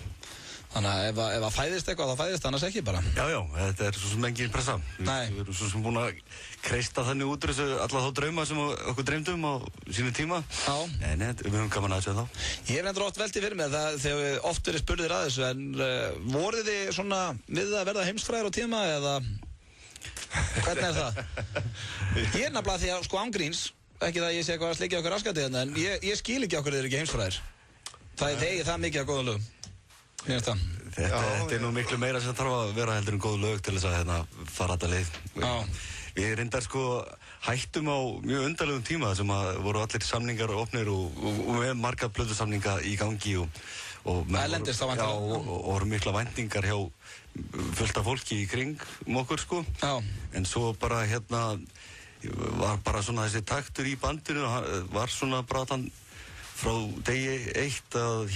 Þannig að ef það fæðist eitthvað, þá fæðist það annars ekki bara? Já, þetta er svo sem engin pressa. Nei. Við erum svo sem búin að kreista þannig út alla þá drauma sem okkur dreymdum á sínu tíma. Já. En við höfum gaman að þessu þá. Ég hef nefndir oft veltið fyrir mig það þegar við oft verið spurðir að þessu, en voruð þið svona við að verða heimsfræðir á tíma eða hvernig er það? Ég er nefnilega því að ángríns, ekki það ég sé eitthvað að sleikja okkur raskatið hérna, en ég skil ekki okkur þeir ekki heimsfræðir. Það er það mikið af góða lögum. Þetta er nú miklu meira sem þarf að vera heldur góð lög til þess að fara þetta leið. Við reyndar hættum á mjög undarlegum tíma sem að voru allir samningar opnir og með marga plötusamninga í gangi og voru mikla væntingar hjá fullt af fólki í kring okkur en svo bara var bara svona þessi taktur í bandinu var svona bratan frá degi eitt að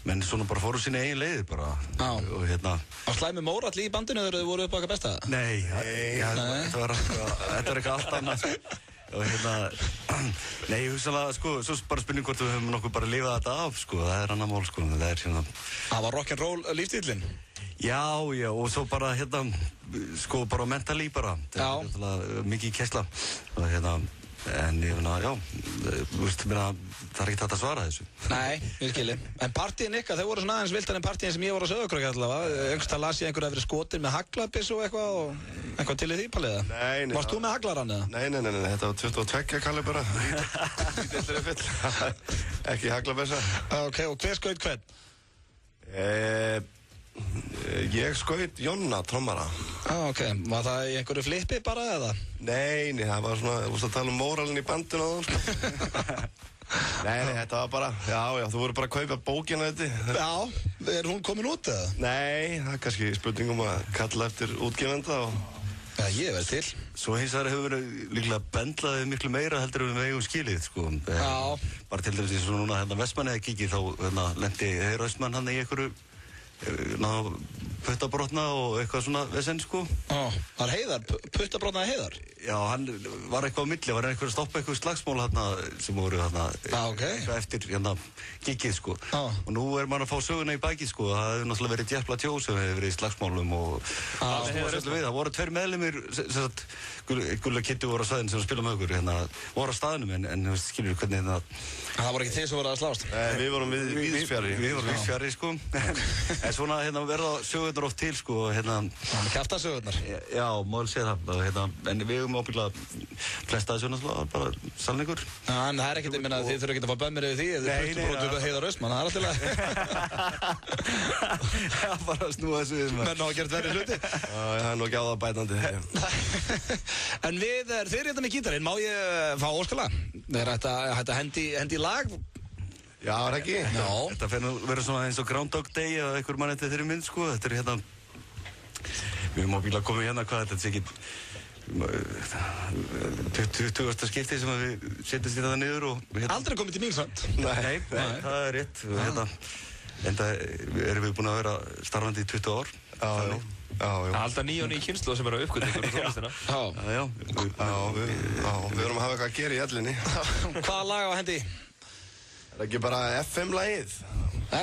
menn svona bara fóru sína eigin leiðir bara. Og Á slæmi mórall í bandinu þegar þið voru upp á eitthvað besta? Nei, þetta var eitthvað allt annað. Og nei, ég hugsaði svo bara spurning hvort við höfum nokkuð bara lifað þetta af, það er annar mál, það er Það var rock'n'roll lífstíllinn? Já, og svo bara bara mentally bara. Já. Mikið kæsla. En það er ekki hægt að svara þessu. Nei, ég skilji. En partíin ykkar, þau voru svona aðeins viltar en partíin sem ég var á Sauðárkróki allavega. Einhverstað las ég einhverja verið skotin með haglabis og eitthvað til í því palliða. Nei. Varst þú með haglarann eða? Nei, þetta var 22 kalibra. Lítill fyll. Ekki haglabissa. Ok, og hver skaut hvern? Ég skaut Jonna, trommara. Ok. Var það í einhverju flippi bara eða? Nei, það var svona, þú veist að tala móralinn í bandinu og Nei, þetta var bara, já, þú voru bara að kaupa bókina þetta. Já, er hún komin út eða? Nei, það er kannski spurningum að kalla eftir útgefenda og... Já, ég verð til. Svo hins vegar hefur verið líklega bendlaðið miklu meira heldur en við eigum skilið, Já. Bara til dæmis eins og núna Vestmannaeyja kikið þá lendi Heiðar Austmann hann í einhverju puttabrotna og eitthvað svona vesen Var Heiðar, puttabrotnaði Heiðar? Já, hann var eitthvað á milli, var einhver að stoppa eitthvað slagsmál sem voru eitthvað eftir gigið og nú er maður að fá söguna í baki það hefur náttúrulega verið Jet Black Joe sem hefur verið í slagsmálum og það voru 2 meðlimir Gulla Kitty voru á staðinu sem spila með okkur voru á staðinum en skilur hvernig Það voru ekki þeir sem voru að slást? Við vorum víðsfjarri. Við vorum víðsfjarri en svona verða sögurnar oft til Kjaftasögurnar? Já, maður sé það en við höfum ábyggilega flesta þessu náttúrulega bara salningur. En það er ekkert, ég meina þið þurfa ekkert að fá bömmir yfir því ef þið puttubrótu Heiðar Austmann, það er alltaf Já, bara að snúa þessu við menn á að gera verið hluti. Það er nú ekki á það bætandi. En þið eru hérna með gítarinn, má ég fá óskala? Þið er hægt að hendi í lag? Já, er ekki? Já. Þetta verður svona eins og Groundhog Day eða einhver mann eftir þeirri mynd, Þetta er við höfum ábyggilega komið hvað þetta sé ekki 20. skipti sem við setjumst í það niður og Aldrei komið til mín samt? Nei, það er rétt. Enda erum við búin að vera starfandi í 20 ár. Já. Alltaf ný og ný kynslu sem eru að uppgöta ykkur í tónlistina. Já. Við erum að hafa eitthvað að gera í ellinni. Hvaða lag á hendi? Er ekki bara FM-lagið?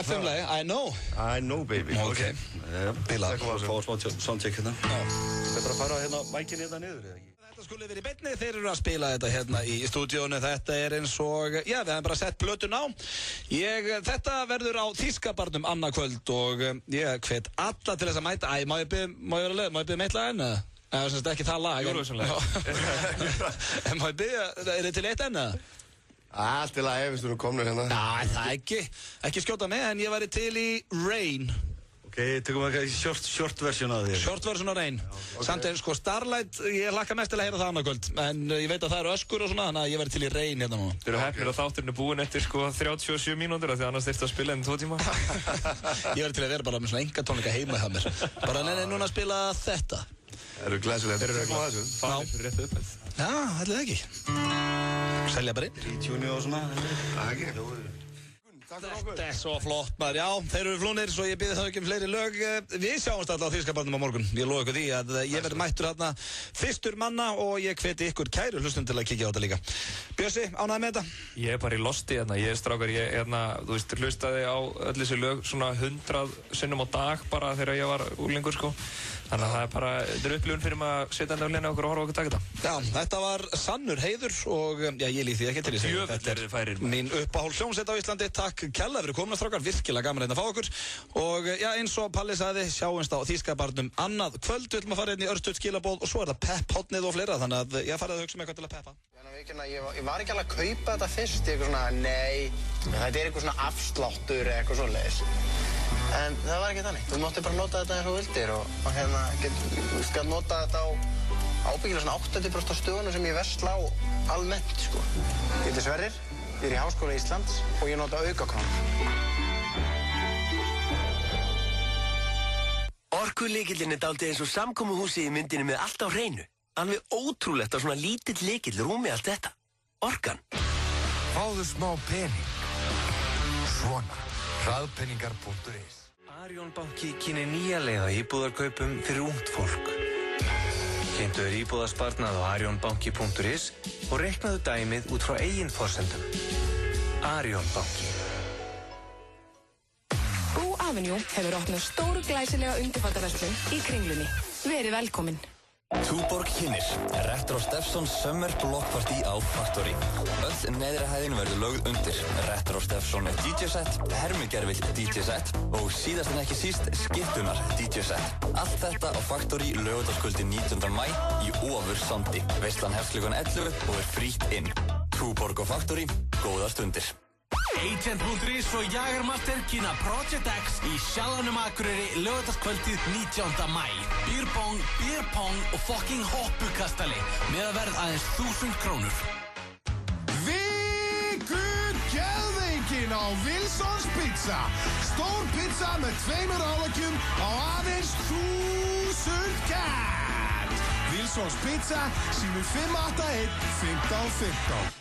FM-lagi, I know baby. Ok. Bila. Fá smá soundcheck hérna. Betra að fara hérna mækinn hérna niður, eða ekki? Þetta skulle verið í beinni, þeir eru að spila þetta hérna í stúdíónu. Þetta eins og, við hefum bara sett plötun á. Þetta verður á Þýskabarnum annað kvöld og ég hvet alla til þess að mæta. Má ég byrja meitt lag enn? Það er semst ekki það lag. Júruvísson-lag. Má ég byrja, er þið til eitt enn? Allt í lagi, við erum komnir hérna. Næ, það ekki skjóta með, en ég væri til í Rain. Ok, tökum við short version af því. Short version af Rain. Samt en sko Starlight, ég hlakka mest til að heyra það annað kvöld. En ég veit að það eru öskur og svona, þannig að ég verði til í Rain hérna núna. Þið eru heppnir að þátturinn er búinn eftir sko 37 mínútur því annars þyrfti að spila enn 2 tíma. Ég verði til að vera bara með svona enga tónleika heima hjá mér. Bara núna að spila þetta. Eru glæsilegt. Þeir eru fannir fyrir réttu upphæð. Já, ætli það ekki. Selja bara inn. Tjúni og svona. Þetta er svo flott maður, já, þeir eru flúnir svo ég byrði þá ekki fleiri lög. Við sjáumst alltaf á Þýskabarnum á morgun. Ég lofa ykkur því að ég verði mættur hérna fyrstur manna og ég hveti ykkur kæru hlustum til að kíkja á þetta líka. Bjössi, ánægð með þetta? Ég er bara í losti hérna, ég er strákar, þú veist, hlustaði á öll þessi lög svona 100 sinnum á dag bara þegar ég var úrlingur sko. Þannig að það er bara, þetta er upplifun fyrir maður að setja enda á linni okkur og horfa okkur taka þetta. Já, þetta var sannur heiður og já, ég líð því ekki til því. Þetta er mín uppáhaldsljómsveit á Íslandi. Takk kærlega fyrir komuna strákar, virkilega gaman að fá okkur. Og já, eins og Palli sagði, sjáumst á Þýskabarnum annað kvöld. Við ætlum að fara inn í örstuð skilabóð og svo er það pepp-hotnið og fleira. Þannig að ég farið að hugsa eitthvað til að peppa. Ég var ekki alveg að kaupa þetta fyrst. Ég svona, nei, þetta er eitthvað svona afsláttur eitthvað svoleiðis. En það var ekki þannig. Þú mátti bara nota þetta eins og vildir og hérna, þú skal nota þetta á ábyggilega svona 80% af stöðunum sem ég versla á almennt, sko. Ég heiti Sverrir, ég er í Háskóla Íslands og ég nota aukakrónur. Orkulykillinn er dálítið eins og samkomuhúsið í myndinni með allt á hreinu. Alveg ótrúlegt að svona lítill lykill rúmi allt þetta. Orkan. Fáðu smá pening. Svona. Hraðpeningar.is Arion banki kynir nýja leið að íbúðarkaupum fyrir ungt fólk. Kynntu þér íbúðasparnað á arionbanki.is og reiknaðu dæmið út frá eigin forsendum. Arion banki. Bú Avenue hefur opnað stóru glæsilega undirfattaverslun í Kringlunni. Verið velkomin. Túborg kynir Retro Steffsons Summer Block Party á Factory. Öll neðri hæðin verður lögð undir. Retro Steffson DJ-set, hermugerfill DJ-set og síðast en ekki síst skiptunar DJ-set. Allt þetta á Factory laugardagskvöldi 19. maí í Ofursandi. Veislan hefst klukkan 11 og er frítt inn. Túborg og Factory, góðar stundir. Agent.is og Jagermaster kynna Project X í Sjallanum Akureyri laugardagskvöldið 19. maí. Býrbong, býrpong og fucking hoppukastali með að verð aðeins 1000 krónur. Geðveikin á Wilsons Pizza. Stór pizza með 2 áleggjum á aðeins 1000 kall. Wilsons Pizza símur 581 1515.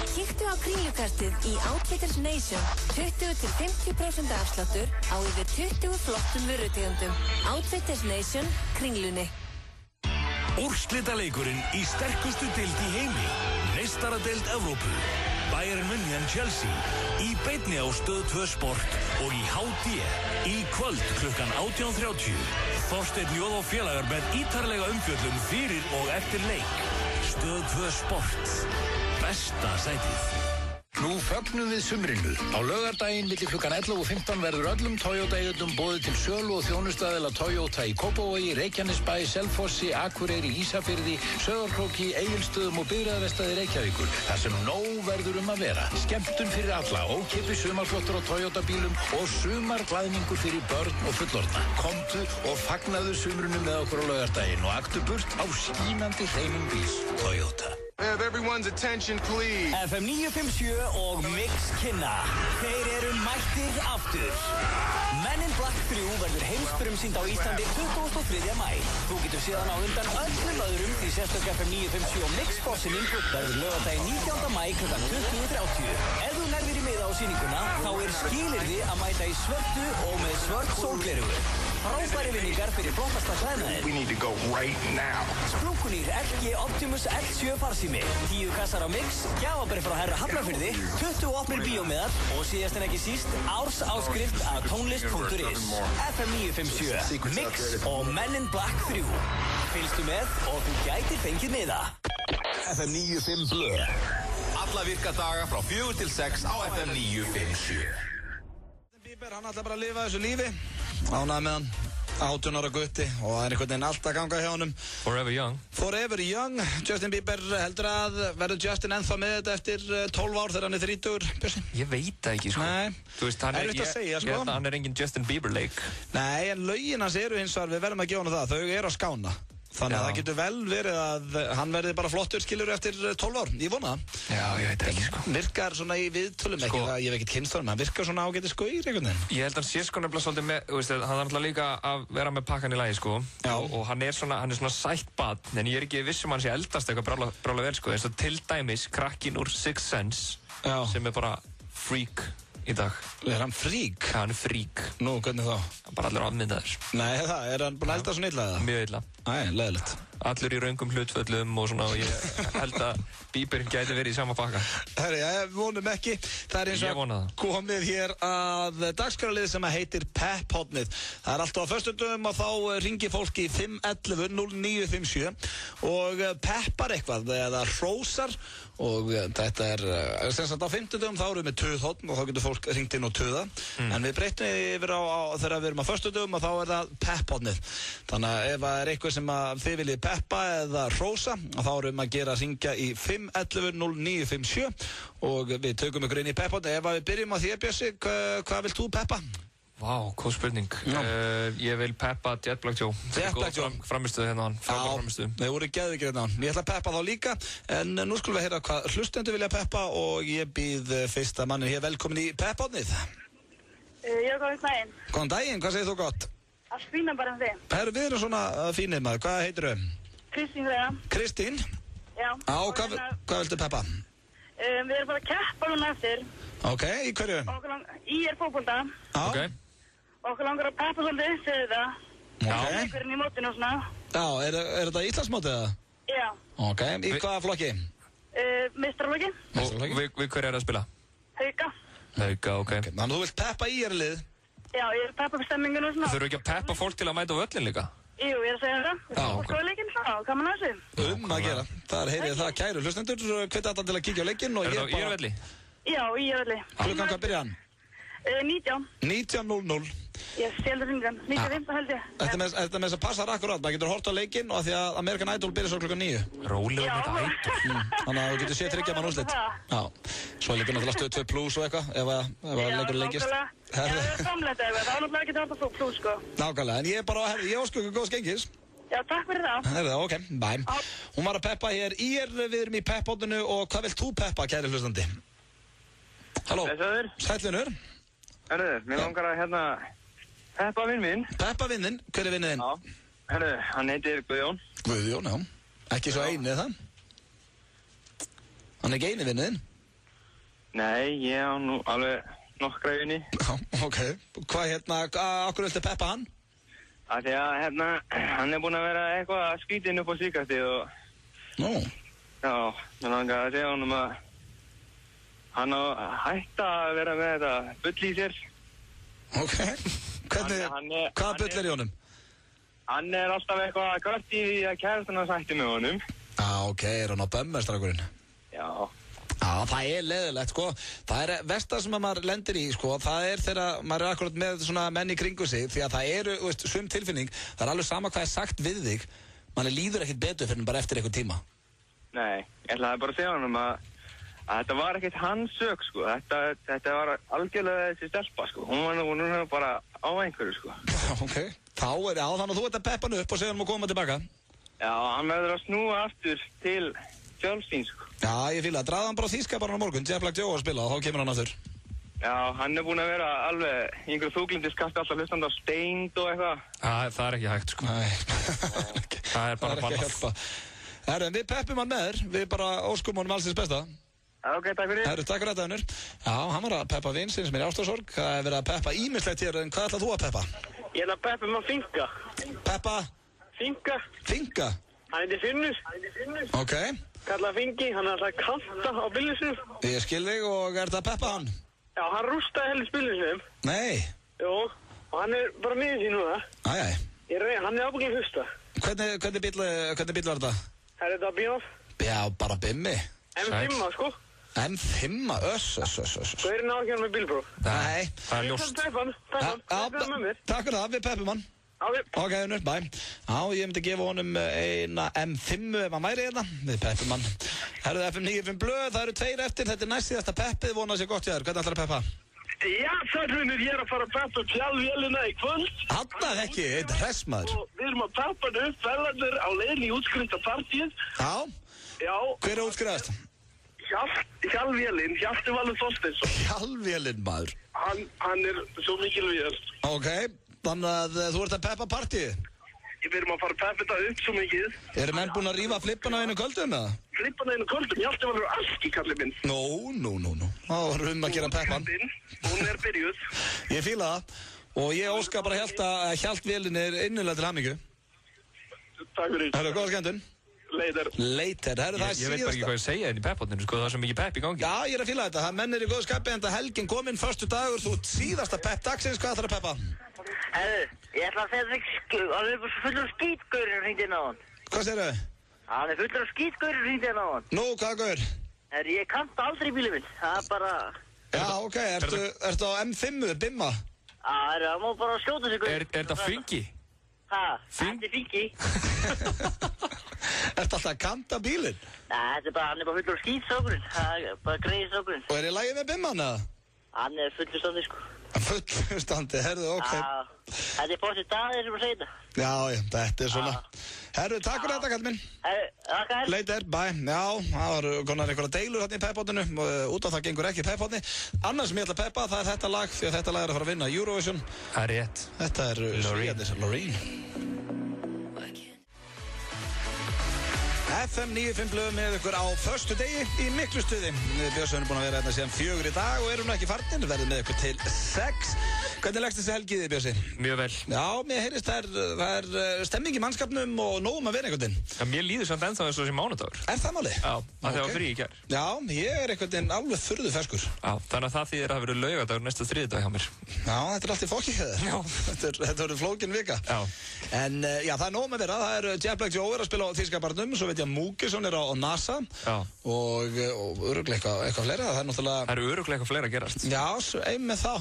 Kíktu á Kringlukastið í Outfitters Nation. 20-50% afsláttur á yfir 20 flottum vörutegundum. Outfitters Nation, Kringlunni. Úrslitaleikurinn í sterkustu deild í heimi. Meistaradeild Evrópu. Bayern München Chelsea. Í beinni á Stöð 2 Sport og í HD. Í kvöld klukkan 18:30. Þorsteinn Jóð og félagar með ítarlega umfjöllun fyrir og eftir leik. Stöð 2 Sport. Besta sætið. Nú fögnum við sumrinu. Á laugardaginn milli klukkan 11 og 15 verður öllum Toyota-eigendum boðið til sölu og þjónustaðila Toyota í Kópavogi, Reykjanesbæ, Selfossi, Akureyri, Ísafirði, Sauðárkróki, Egilsstöðum og Bifreiðarverkstæði Reykjavíkur. Það sem nóg verður að vera. Skemmtun fyrir alla, ókeypis sumarflottur á Toyota-bílum og sumarglæðningur fyrir börn og fullorðna. Komdu og fagnaðu sumrinu með okkur á laugardaginn og aktu burt á skínandi hreinum bíls. Toyota. Have everyone's attention, please. FM 957 og Mix kynna. Þeir eru mættir aftur. Men in Black 3 verður heimsfrumsýnd á Íslandi 23. maí. Þú getur séðan á undan öllum öðrum því sérstök FM 957 og Mix bossininn verður laugardaginn 19. maí kl. 20:30. Ef þú nærðir í miða á sýninguna, þá er skilyrði að mæta í svörtu og með svört sólglerugu. Frábæri vinningar fyrir flottasta klæðnaðinn. We need to go right now. Splunkunýr LG Optimus L7 farsími. 10 kassar á Mix, gjafabréf frá Herra Hafnarfirði, 20 opnir bíómiðar og síðast en ekki síst ársáskrift af tónlist.is. FM 957, Mix og Men in Black 3. Fylgstu með og þú gætir fengið miða. FM 95 Blö. Alla virka daga frá 4 til 6 á FM 957. Bieber, hann ætla bara að lifa þessu lífi. Ánægði með hann. 18 ára gutti og það einhvern veginn allt að ganga hjá honum. Forever young. Forever young. Justin Bieber heldur að verður Justin ennþá með þetta eftir 12 ár þegar hann 30, Björsi? Ég veit það ekki, sko. Nei. Þú veist, hann er engin Justin Bieber leik. Nei, en lögin hans eru hins vegar, við verðum að gefa hann það, þau eru að skána. Þannig að það getur vel verið að hann verði bara flottur skilur eftir 12 ár. Ég vona það. Já, ég veit ekki, sko. Virkar svona í viðtölum, ekki það, ég hef ekkert kynst honum, hann virkar svona ágætis gaur einhvern veginn. Ég held að hann sé sko nefnilega svolítið með, þú veist, hann er alltaf líka að vera með pakkan í lagi, sko. Já. Og hann er svona sætt barn, en ég er ekki viss hann sé eldast eitthvað brála vel, sko. Eins og til dæmis krakkinn úr Sixth Sense, sem er bara freak í dag. Er hann frík? Já, hann er frík. Nú, hvernig þá? Bara allir afmyndaður. Nei, er hann búinn að elda svona illa eða? Mjög illa. Æ, leiðilegt. Allir í röngum hlutföllum og svona, og ég held að Bieber gæti verið í sama pakka. Herri, ég vonum ekki. Það er eins og komið hér að dagskrárlið sem heitir Pep-hotnið. Það er alltaf á föstudögum og þá ringir fólk í 511-0957 og peppar eitthvað eða hrósar. Og þetta er, sem sagt á 50 dögum þá erum við með töðhotn og þá getur fólk ringt inn og töða. En við breytum yfir þegar við erum á föstu dögum og þá er það pepphotnið. Þannig að ef það er eitthvað sem þið viljið peppa eða hrósa, þá erum við að gera hringja í 511-0957 og við tökum ykkur inn í pepphotnið. Ef við byrjum á þér, Bjössi, hvað vilt þú peppa? Vá, góð spurning. Ég vil peppa Jet Black Joe. Jet Black Joe. Framistuðu hérna á hann. Já, þeir voru geðvikir hérna á hann. Ég ætla að peppa þá líka, en nú skulum við heyra hvað hlustendur vilja peppa og ég býð fyrsta mannin hér velkomin í Pep-hotnið. Já, góðan daginn. Góðan daginn, hvað segir þú gott? Allt fína bara um þig. Herru, við erum svona fínir maður, hvað heitir þau? Kristín þeirra. Kristín? Já. Hvað viltu peppa? Við erum bara að keppa núna eftir. Ok, í hverju? Í fótbolta. Ok. Okkur langar að peppa svolítið, segðu það. Ok. Leikurinn í mótinu og svona. Já, er þetta Íslandsmótið eða? Já. Ok, í hvaða flokki? Meistaraflokki. Og við hverju að spila? Hauka. Hauka, ok. Þannig að þú vilt peppa í lið? Já, ég er að peppa fyrir stemminginu og svona. Þurfu ekki að peppa fólk til að mæta á völlin líka? Jú, ég er að segja það. Já, ok. Skoða leikinn þá, gaman að þessu. Að gera. Það heyrið það kæru hlustendur, hvetja allan til að kíkja á leikinn og ég bara... Er það í velli? Já, í velli. Klukkan hvað byrja hann? 19. 19:00. Ég stelur hringan, 19:15 held ég. Þetta með þess að passa akkurát, maður getur hort á leikinn og því að American Idol byrja svo klukkan 9. Rólegur með þetta Idol. Þannig að þú getur séð 3 mann úrslit. Já, svo er líka náttúrulega stöð 2 plus og eitthvað, ef að leikur leikist. Já, það er samlega eitthvað, það er náttúrulega ekki að horta plus, sko. Nákvæmlega, en ég er bara, ég ósku ykkur góðs gengis. Já, takk fyrir það. Herðu, ok, bæm. Hún var að peppa hér við erum í Pep-hotninu og hvað vilt þú peppa, kæri hlustandi? Halló, Sællunur. Herðu, mér langar að peppa vinn minn. Peppa vinnin, hver er vinnin þinn? Já, herðu, hann heitir Guðjón. Guðjón, já. Ekki svo eini, það? Hann er ekki eini vinnin þinn? Nei, ég á nú alveg nokkra vini. Já, ok. Hvað okkur viltu peppa hann? Af því að hann er búinn að vera eitthvað skrítinn upp á síkastið og... Nú? Já, mér langar að segja honum að hann á að hætta að vera með þetta bull í sér. Ok. Hvaða bull er í honum? Hann er alltaf eitthvað kvart í því að kærastan hans hætti með honum. Ok, er hann á bömmestrákurinn? Já. Já, það er leiðilegt, sko. Það er versta sem maður lendir í, sko. Það er þegar maður er akkurat með svona menn í kringu sig, því að það eru, sum tilfinning, það er alveg sama hvað er sagt við þig, manni líður ekkert betur fyrir bara eftir eitthvað tíma. Nei, ég ætlaði bara að segja honum að þetta var ekkert hans sök, sko. Þetta var algjörlega þessi stelpa, sko. Hún var nú bara á einhverju, sko. Ok, þá er það þannig að þú ert að peppa hann upp og segja hann að koma tilbaka. Já, hann verður að snúa aftur til sjálfsín, sko. Já, ég fíla, draða hann bara þýska bara á morgun, Jet Black Joe að spila og þá kemur hann aftur. Já, hann er búinn að vera alveg í einhverju þúglindiskasti alltaf hlustandi á Steind og eitthvað. Það er ekki hægt, sko. Nei. Það er bara bannað. Herru, við peppum hann með þér, við bara óskum honum allsins besta. Ok, takk fyrir. Herru, takk fyrir þetta, Unnur. Já, hann var að peppa vinn sinni sem er í ástarsorg. Það er verið að peppa ýmislegt hér, en hvað ætlað þú að peppa? Ég ætla að peppa um að Finka. Peppa? Finka. Finka? Hann heitir Finnur. Ok. Kallaði Finki, hann er alltaf að kanta á bílnum. Ég skil þig og er það að peppa hann? Já, hann rústaði heldur bílnum. Nei. Jú, og hann er bara miður sín núna. Æjæj. Hann er ábyggjum hlusta. Hvernig bíl var þetta? Er þetta Bíóf? Já, bara Bimmi. M5, sko. M5, Hvað er nákvæmlega með bílbró? Nei. Það er ljóst. Peppan með mér. Takk fyrir það, við peppum hann. Ok, Unnur, bæ. Já, ég myndi gefa honum eina M5 ef hann væri hérna. Við peppum hann. Herðu FM 95 blöð, það eru 2 eftir. Þetta er næst síðasta peppið, vona að sé gott hjá þér. Hvernig ætlar að peppa? Já, sælunir, ég er að fara að peppa upp sjálfvélina í kvöld. Hallað ekki, eitt hressmaður. Og við erum að peppa hann upp ferðarnir á leiðinni í útskriðtapartíð. Já? Já. Hver er útskriðast? Hjálvélinn, Hjalti Valur Þorsteinsson. Hjálvélinn, maður. Hann er svo mikil vél. Ok, þannig að þú ert að peppa partíð? Við erum að fara að peppa þetta upp svo mikið. Eru menn búin að rífa flippana á einu kvöldum, eða? Flippana á einu kvöldum, Hjalti Valur Aski, kallið minn. Nó. Þá erum að gera peppan. Hún er byrjuð. Ég fíla það. Og ég óska bara Hjaltvélinn er innilega til hamingju. Takk fyrir. Herru, góða skemmtun. Later. Herru, það er síðasta. Ég veit bara ekki hvað ég segja í peppotninu, sko, það er svo mikið pepp í gangi. Já, ég er að fíla þetta. Það menn er í góðu skapi, enda helgin kominn, förstu dagur, þú síðasta pepp dagsins, hvað ætlar að peppa? Herru, ég ætla að segja þig, hann er fullur af skítgaurir hringdi inn á hann. Hvað segirðu? Hann er fullur af skítgaurir hringdi inn á hann. Nú, hvað gaur? Herru, ég kanta aldrei bílið minn, það er bara... Já, ok, ertu á M5, Bimma? Herru, það má bara skjóta sig gaur. Er þetta Finki? Hæ, þetta er Finki. Ertu alltaf að kanta bílinn? Nei, hann er bara fullur af skítstrákurinn, það er bara greiðið strákurinn. Og er í lagi með Bimman, eða? Hann er fullur standi, sko. Fullur standi, herru, ok. Þetta er bóttið staðir sem að segja þetta. Já, þetta er svona. Herru, takk fyrir þetta, kall minn. Takk. Later, bye. Já, það var konar einhverja deilur hérna í peppotinu. Út af það gengur ekki í peppotni. Annars sem ég ætla að peppa, það er þetta lag, því að þetta lag er að fara að vinna Eurovision. Það er rétt. Þetta er Loreen. FM 95 blöð með ykkur á förstu degi í miklu stuði. Björnsson er búin að vera hérna síðan 4 í dag og erum nú ekki farnir, verðum með ykkur til 6. Hvernig leggst þessi helgi þið, Björnsi? Mjög vel. Já, mér heyrist það er stemming í mannskapnum og nógum að vera einhvern veginn. Já, mér líður samt ennþá eins og þessi mánudagur. Er það málið? Já, það var frí í gær. Já, ég er einhvern veginn alveg furðu ferskur. Já, þannig að það þýðir að verður laugardagur næsta þriðjudag hjá mér. Já, þetta er allt í fokki hjá þér. Já. Þetta verður flókin vika. Já. En já, það er nóg með vera. Það er Jet Black Joe að spila á Þýskabarnum, svo veit ég að Múkisson er á NASA. Já. Og örugglega eitthvað fleira. Það er náttúrulega... Það eru örugglega eitthvað fleira að gerast. Já, ein með þá.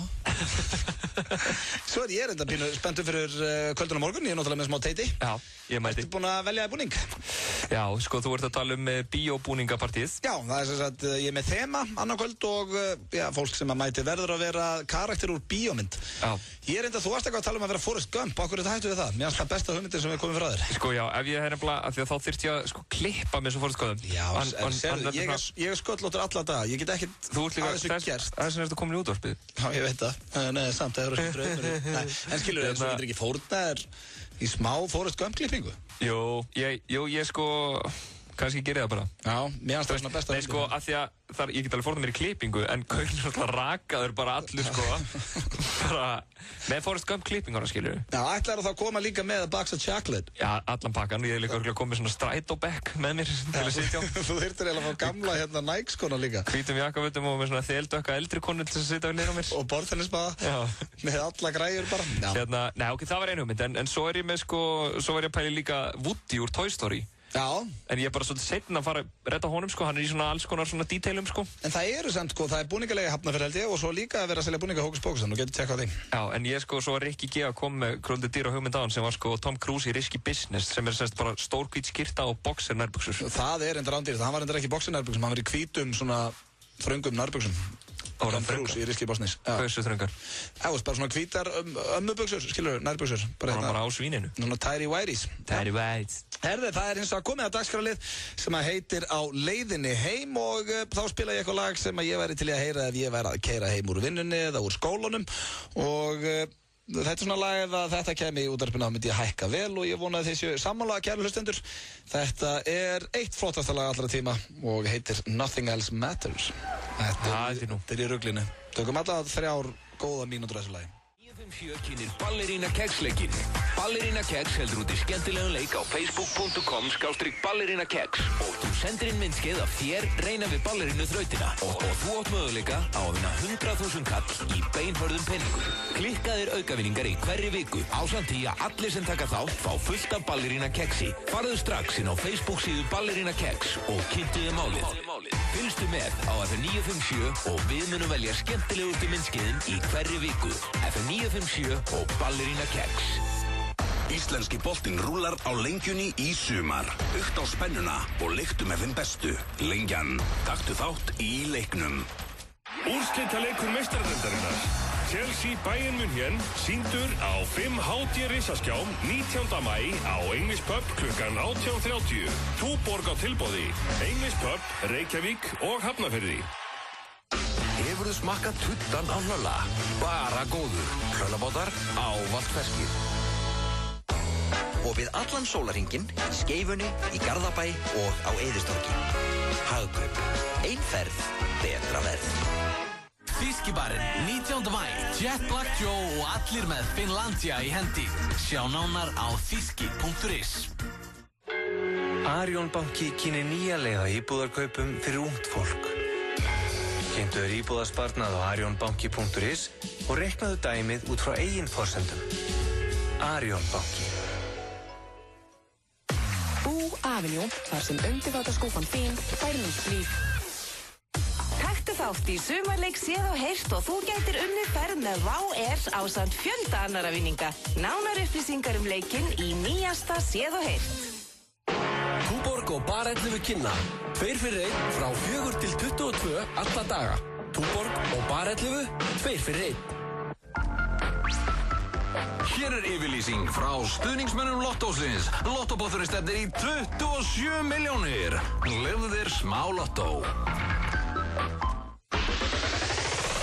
Svo er ég enda pínu spenntur fyrir kvöldun á morgun. Ég er náttúrulega með smá teiti. Já, ég mæti. Ertu búin að velja búning? Já, sko, þú ert að tala um bíóbúningapartíð. Já, það er sem sagt, ég er með þema annað kvöld og já, fólk sem að mæti verður að vera karakter úr bíómynd. Já. Ég er enda, þú varst eitthvað að tala um að vera Forrest Gump. Akkur er þetta hættu við það? Mér finnst það besta hugmyndin sem við komum frá þér. Sko, já, ef ég nefnilega, af því að þá þyrfti ég að sko klippa mig svo Forrest Gump. Já, ég er sköllóttur alla daga. Ég get ekkert aðeins við gert. Það er sem ertu komin í útvarpið. Já, ég veit það. Nei, samt, það eru draumur. En skilur þér, þú getur ekki fórnaðir í smá Forrest Gump klippingu? Jú, ég sko... kannski gerir það bara. Já, mér finnst það svona besta. Nei, sko, af því að ég get alveg fórnað mér í klippingu, en Kaun er alltaf rakaður bara allur, sko. Bara, með Forrest Gump klippinguna, skilur við. Já, ætlar það að koma líka með Box of Chocolate? Já, allan pakkan. Ég hef líka komið svona strætóbekk með mér til að sitja á. Þú þyrftir eiginlega að fá gamla hérna Nike-skona líka. Hvítum jakkafötum og með svona þeldökka eldri konu til að sitja við hlýðan á mér. Og borðtennisbaða. Já. Með alla græjur bara. Hérna, nei, ok, það var einu hugmynd, en svo er ég með, sko, svo var ég að pæla líka Woody úr Toy Story. Já. En ég er bara svolítið seinna að fara að redda honum, sko, hann er í svona alls konar svona detailum, sko. En það eru samt, sko, það er búningalega Hafnarfjörð held ég og svo líka að vera að selja búninga Hókus Pókusan og getur tekkað því. Já, en ég, sko, svo var Rikki G að koma með kröldið dýra hugmynd á hann sem var, sko, Tom Cruise í Risky Business sem er semst bara stórhvít skyrta og boxer nærbuxur. Það er enda rándýrt, hann var enda ekki boxer nærbuxum, hann var í hvítum svona þröngum nærbuxum. Tom Cruise í Risky Business. Hversu þröngar? Já, bara svona hvítar ömmubuxur, skilur, nærbuxur. Bara á svíninu. Núna Tidy Whities. Tidy Whities. Herði, það er hins vegar komið að dagskrárlið sem að heitir Á leiðinni heim og þá spila ég eitthvað lag sem að ég væri til að heyra ef ég væri að keyra heim úr vinnunni eða úr skólanum og þetta er svona lag ef að þetta kemi í útvarpinu þá myndi ég hækka vel og ég vona að þessu sammála kæru hlustendur. Þetta er eitt flottasta lag allra tíma og heitir Nothing Else Matters. Þetta er í ruglinu. Tökum alla 3 góða mínútur þessu lagi. 957 kynir Ballerína Kex-leikinn. Ballerína Kex heldur út í skemmtilegan leik á facebook.com/ballerinakex og þú sendir inn myndskeið af þér reyna við ballerínu þrautina og þú átt möguleika á að vinna 100.000 kall í beinhörðum peningum. Klikkaðir aukavinningar í hverri viku ásamt því að allir sem taka þátt fá fullt af Ballerína Kexi. Farðu strax inn á Facebook síðu Ballerína Kex og kynntu þið málið. Fylgstu með á FM 957 og við munum velja skemmtilegustu myndskeiðin í hverri viku. FM 957 og Ballerína Kex. Íslenski boltinn rúlar á lengjunni í sumar. Ukt á spennuna og leiktu með þeim bestu. Lengjan, taktu þátt í leiknum. Úrslitaleikur meistaradeildarinnar. Chelsea Bayern München sýndur á 5HD risaskjám 19. maí á English Pub klukkan 18:30. Túborg á tilboði. English Pub, Reykjavík og Hafnarfirði. Hefurðu smakkað tuttan á Hlölla? Bara góður. Hlöllabátar ávallt ferskir. Opið allan sólarhringinn, í Skeifunni, í Garðabæ og á Eiðistorgi. Hagkaup. Ein ferð, betra verð. Fiskibarinn, 19. maí, Jet Black Joe og allir með Finlandia í hendi. Sjá nánar á fiski.is. Arion banki kynir nýja leið á íbúðarkaupum fyrir ungt fólk. Kynntu þér íbúðasparnað á arionbanki.is og reiknaðu dæmið út frá eigin forsendum. Arion banki. Avenue, þar sem undirváttaskúfan þín fær nýtt líf. Taktu þátt í sumarleik séð og heyrt og þú gætir unnið ferð með WOW Air ásamt fjölda annara vinninga. Nánar upplýsingar leikinn í nýjasta séð og heyrt. Túborg og Bar 11 kynna. 2 fyrir 1 frá 4 til 22 alla daga. Túborg og Bar 11, 2 fyrir 1. Hér yfirlýsing frá stuðningsmönnum Lottósins. Lottobóþurinn stefnir í 27 milljónir. Lifðu þér smá lottó.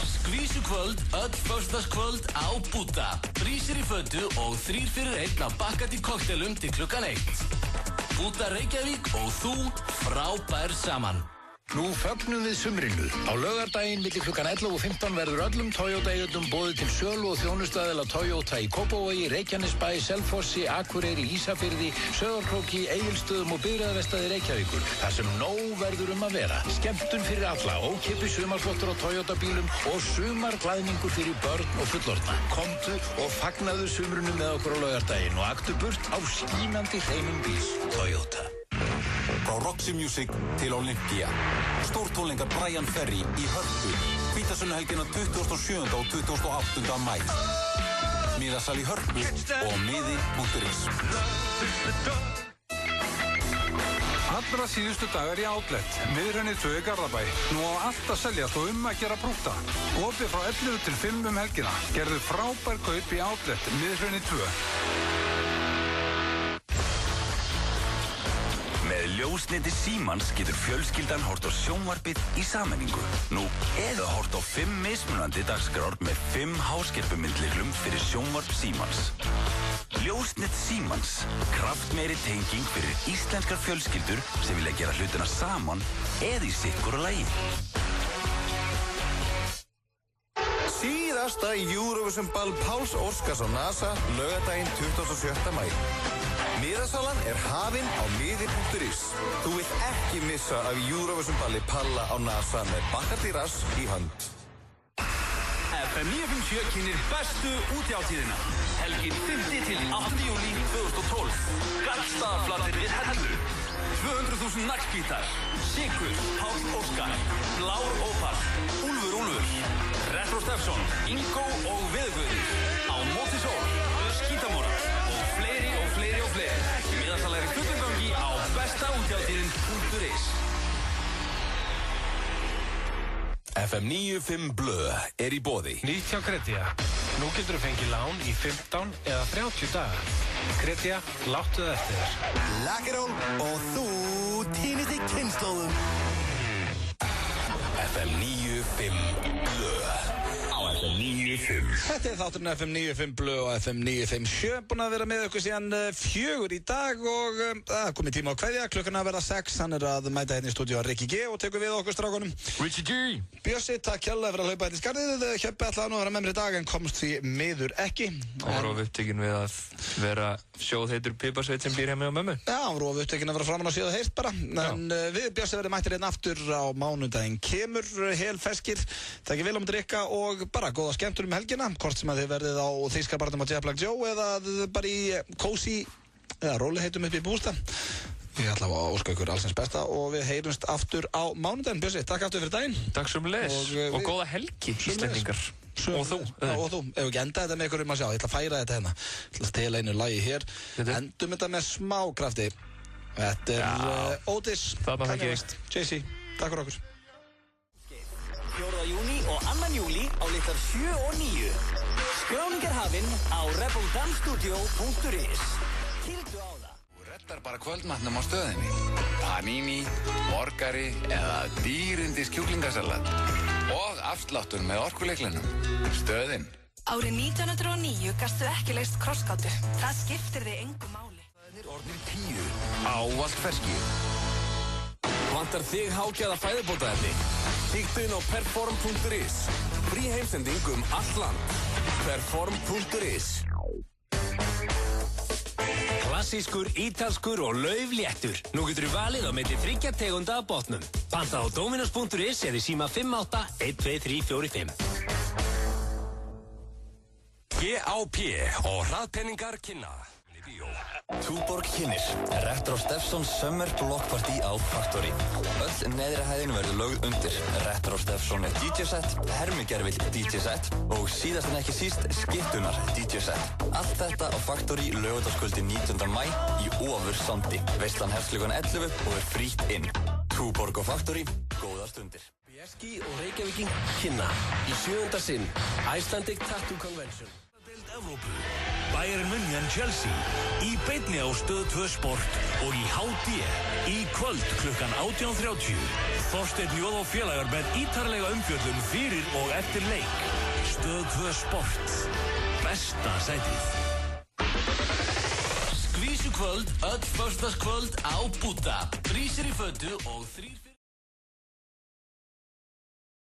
Skvísukvöld, öll föstudagskvöld á Búta. Prísir í fötu og 3 fyrir 1 á Bacardi koktelum til klukkan 1. Búta Reykjavík og þú frábær saman. Nú fögnum við sumrinu. Á laugardaginn milli klukkan 11 og 15 verður öllum Toyota-eigendum boðið til sölu og þjónustaðila Toyota í Kópavogi, Reykjanesbæ, Selfossi, Akureyri, Ísafirði, Sauðárkróki, Egilsstöðum og Bifreiðarverkstæði Reykjavíkur. Þar sem nóg verður að vera. Skemmtun fyrir alla, ókeypis sumarflottur á Toyota-bílum og sumarglæðningur fyrir börn og fullorðna. Komdu og fagnaðu sumrinu með okkur á laugardaginn og aktu burt á skínandi hreinum bíl. Toyota. Frá Roxy Music til Olympia. Stórtónleikar Brian Ferry í Hörpu. Hvítasunnuhelgina 27. og 28. maí. Miðasal í Hörpu og miði.is. Allra síðustu dagar í Outlet. Miðhraunið 2 í Garðabæ. Nú á allt að seljast og að gera prúta. Opið frá 11 til 5 helgina. Gerðu frábær kaup í Outlet. Miðhraunið 2. Með ljósneti Símans getur fjölskyldan hort á sjónvarpið í sameiningu. Nú, eða hort á 5 mismunandi dagskrár með 5 háskerpumyndlyklum fyrir sjónvarp Símans. Ljósnet Símans. Kraftmeiri tenging fyrir íslenskar fjölskyldur sem vilja gera hlutina saman eða í sikkur og lagi. Síðasta Eurovision ball Páls Óskars á NASA laugardaginn 27. maí. Miðasalan hafin á miði.is. Þú vilt ekki missa af Eurovision balli Palla á NASA með Bacardi Ras í hönd. FM 957 kynir bestu útjátíðina. Helgin 5. til 8. júlí 2012. Gaddstaðaflatir við Hellu. 200.000 naglbítar. Sigur, Páll Óskar, Blár Ópal, Úlfur, Retro Steffson, Ingo og Veðguður. Á móti sól, Skítamóra og fleiri. Miðasalar í fullum gangi á bestaútjátíðin.is. FM 95 Blö í boði. Nýtt hjá Kretia. Nú getur þú fengið lán í 15 eða 30 daga. Kretia, láttu það eftir þér. Lakirón og þú týnist í kynslóðum. FM 95 Blö á FM 95. Þetta þátturinn FM 95 Blö og FM 957 búin að vera með okkur síðan 4 í dag og það komið tíma á kveðja, klukkan að verða 6, hann að mæta hérna í stúdíu að Rikki G og tekur við okkur strákunum. Rikki G! Bjössi, takk kjærlega fyrir að hlaupa hérna í skarðið, Hjöppi ætlaði nú að vera með mér í dag en komst því miður ekki. Hann var of upptekinn við að vera sjóðheitur piparsveit sem býr hjá mömmu. Já, hann var of upptekinn að vera framan á síðu heilt bara, en við Bjössi verðum mættir hérna aftur á mánudaginn kemur, helfeskir, takk vel drikka og bara góða skemmtur helgina, hvort sem að þið verðið á Þýskabarnum á Jet Black Joe eða bara í Cozy eða róliheitum upp í bústað. Ég ætla að óska ykkur allsins besta og við heyrumst aftur á mánudaginn. Bjössi, takk aftur fyrir daginn. Takk sömuleiðis og góða helgi, Íslendingar. Og þú. Og þú. Ef ekki enda þetta með ykkur að sjá, ég ætla að færa þetta hérna. Ég ætla að stela einu lagi hér. Endum þetta með smá krafti. Þetta er Otis, Kanye West, Jay-Z. Takk fyrir okkur. 4. júní og 2. júli á litlar 7 og 9. Skráning er hafinn á rebeldansstudio.is. Kíktu á það. Þú reddar bara kvöldmatnum á stöðinni. Panini, borgari eða dýrindis kjúklingasalat. Og afsláttur með orkuleiklinum. Stöðin. Árið 1909 gastu ekki leyst krossgátu. Það skiptir þig engu máli. Það er orðin 10. Ávallt ferskir. Vantar þig hágæða fæðubótaefni? Kíktu inn á perform.is. Frí heimsending allt land. Perform.is. Klassískur, ítalskur og laufléttur. Nú getur þú valið á milli 3 tegunda af botnum. Panta á dominos.is eða í síma 58 12345. GAP og hraðpenningar kynna. Túborg kynnir Retro Steffsons Summer Block Party á Factory. Öll neðri hæðin verður lögð undir. Retro Steffson DJ-set, hermigerfill DJ-set og síðast en ekki síst skittunar DJ-set. Allt þetta á Factory laugardagskvöldi 19. maí í Ofursandi. Veislan hefst klukkan 11 og er frítt inn. Túborg og Factory, góðar stundir. Bieski og Reykjavíking kynna í 7. sinn Icelandic Tattoo Convention. Evrópu. Bayern München Chelsea í beinni á Stöð 2 Sport og í HD í kvöld klukkan 18:30. Þorsteinn Jóð og félagar með ítarlega umfjöllun fyrir og eftir leik. Stöð 2 Sport. Besta sætið. Skvísukvöld, öll föstudagskvöld á Búdda. Brísir í fötu og 3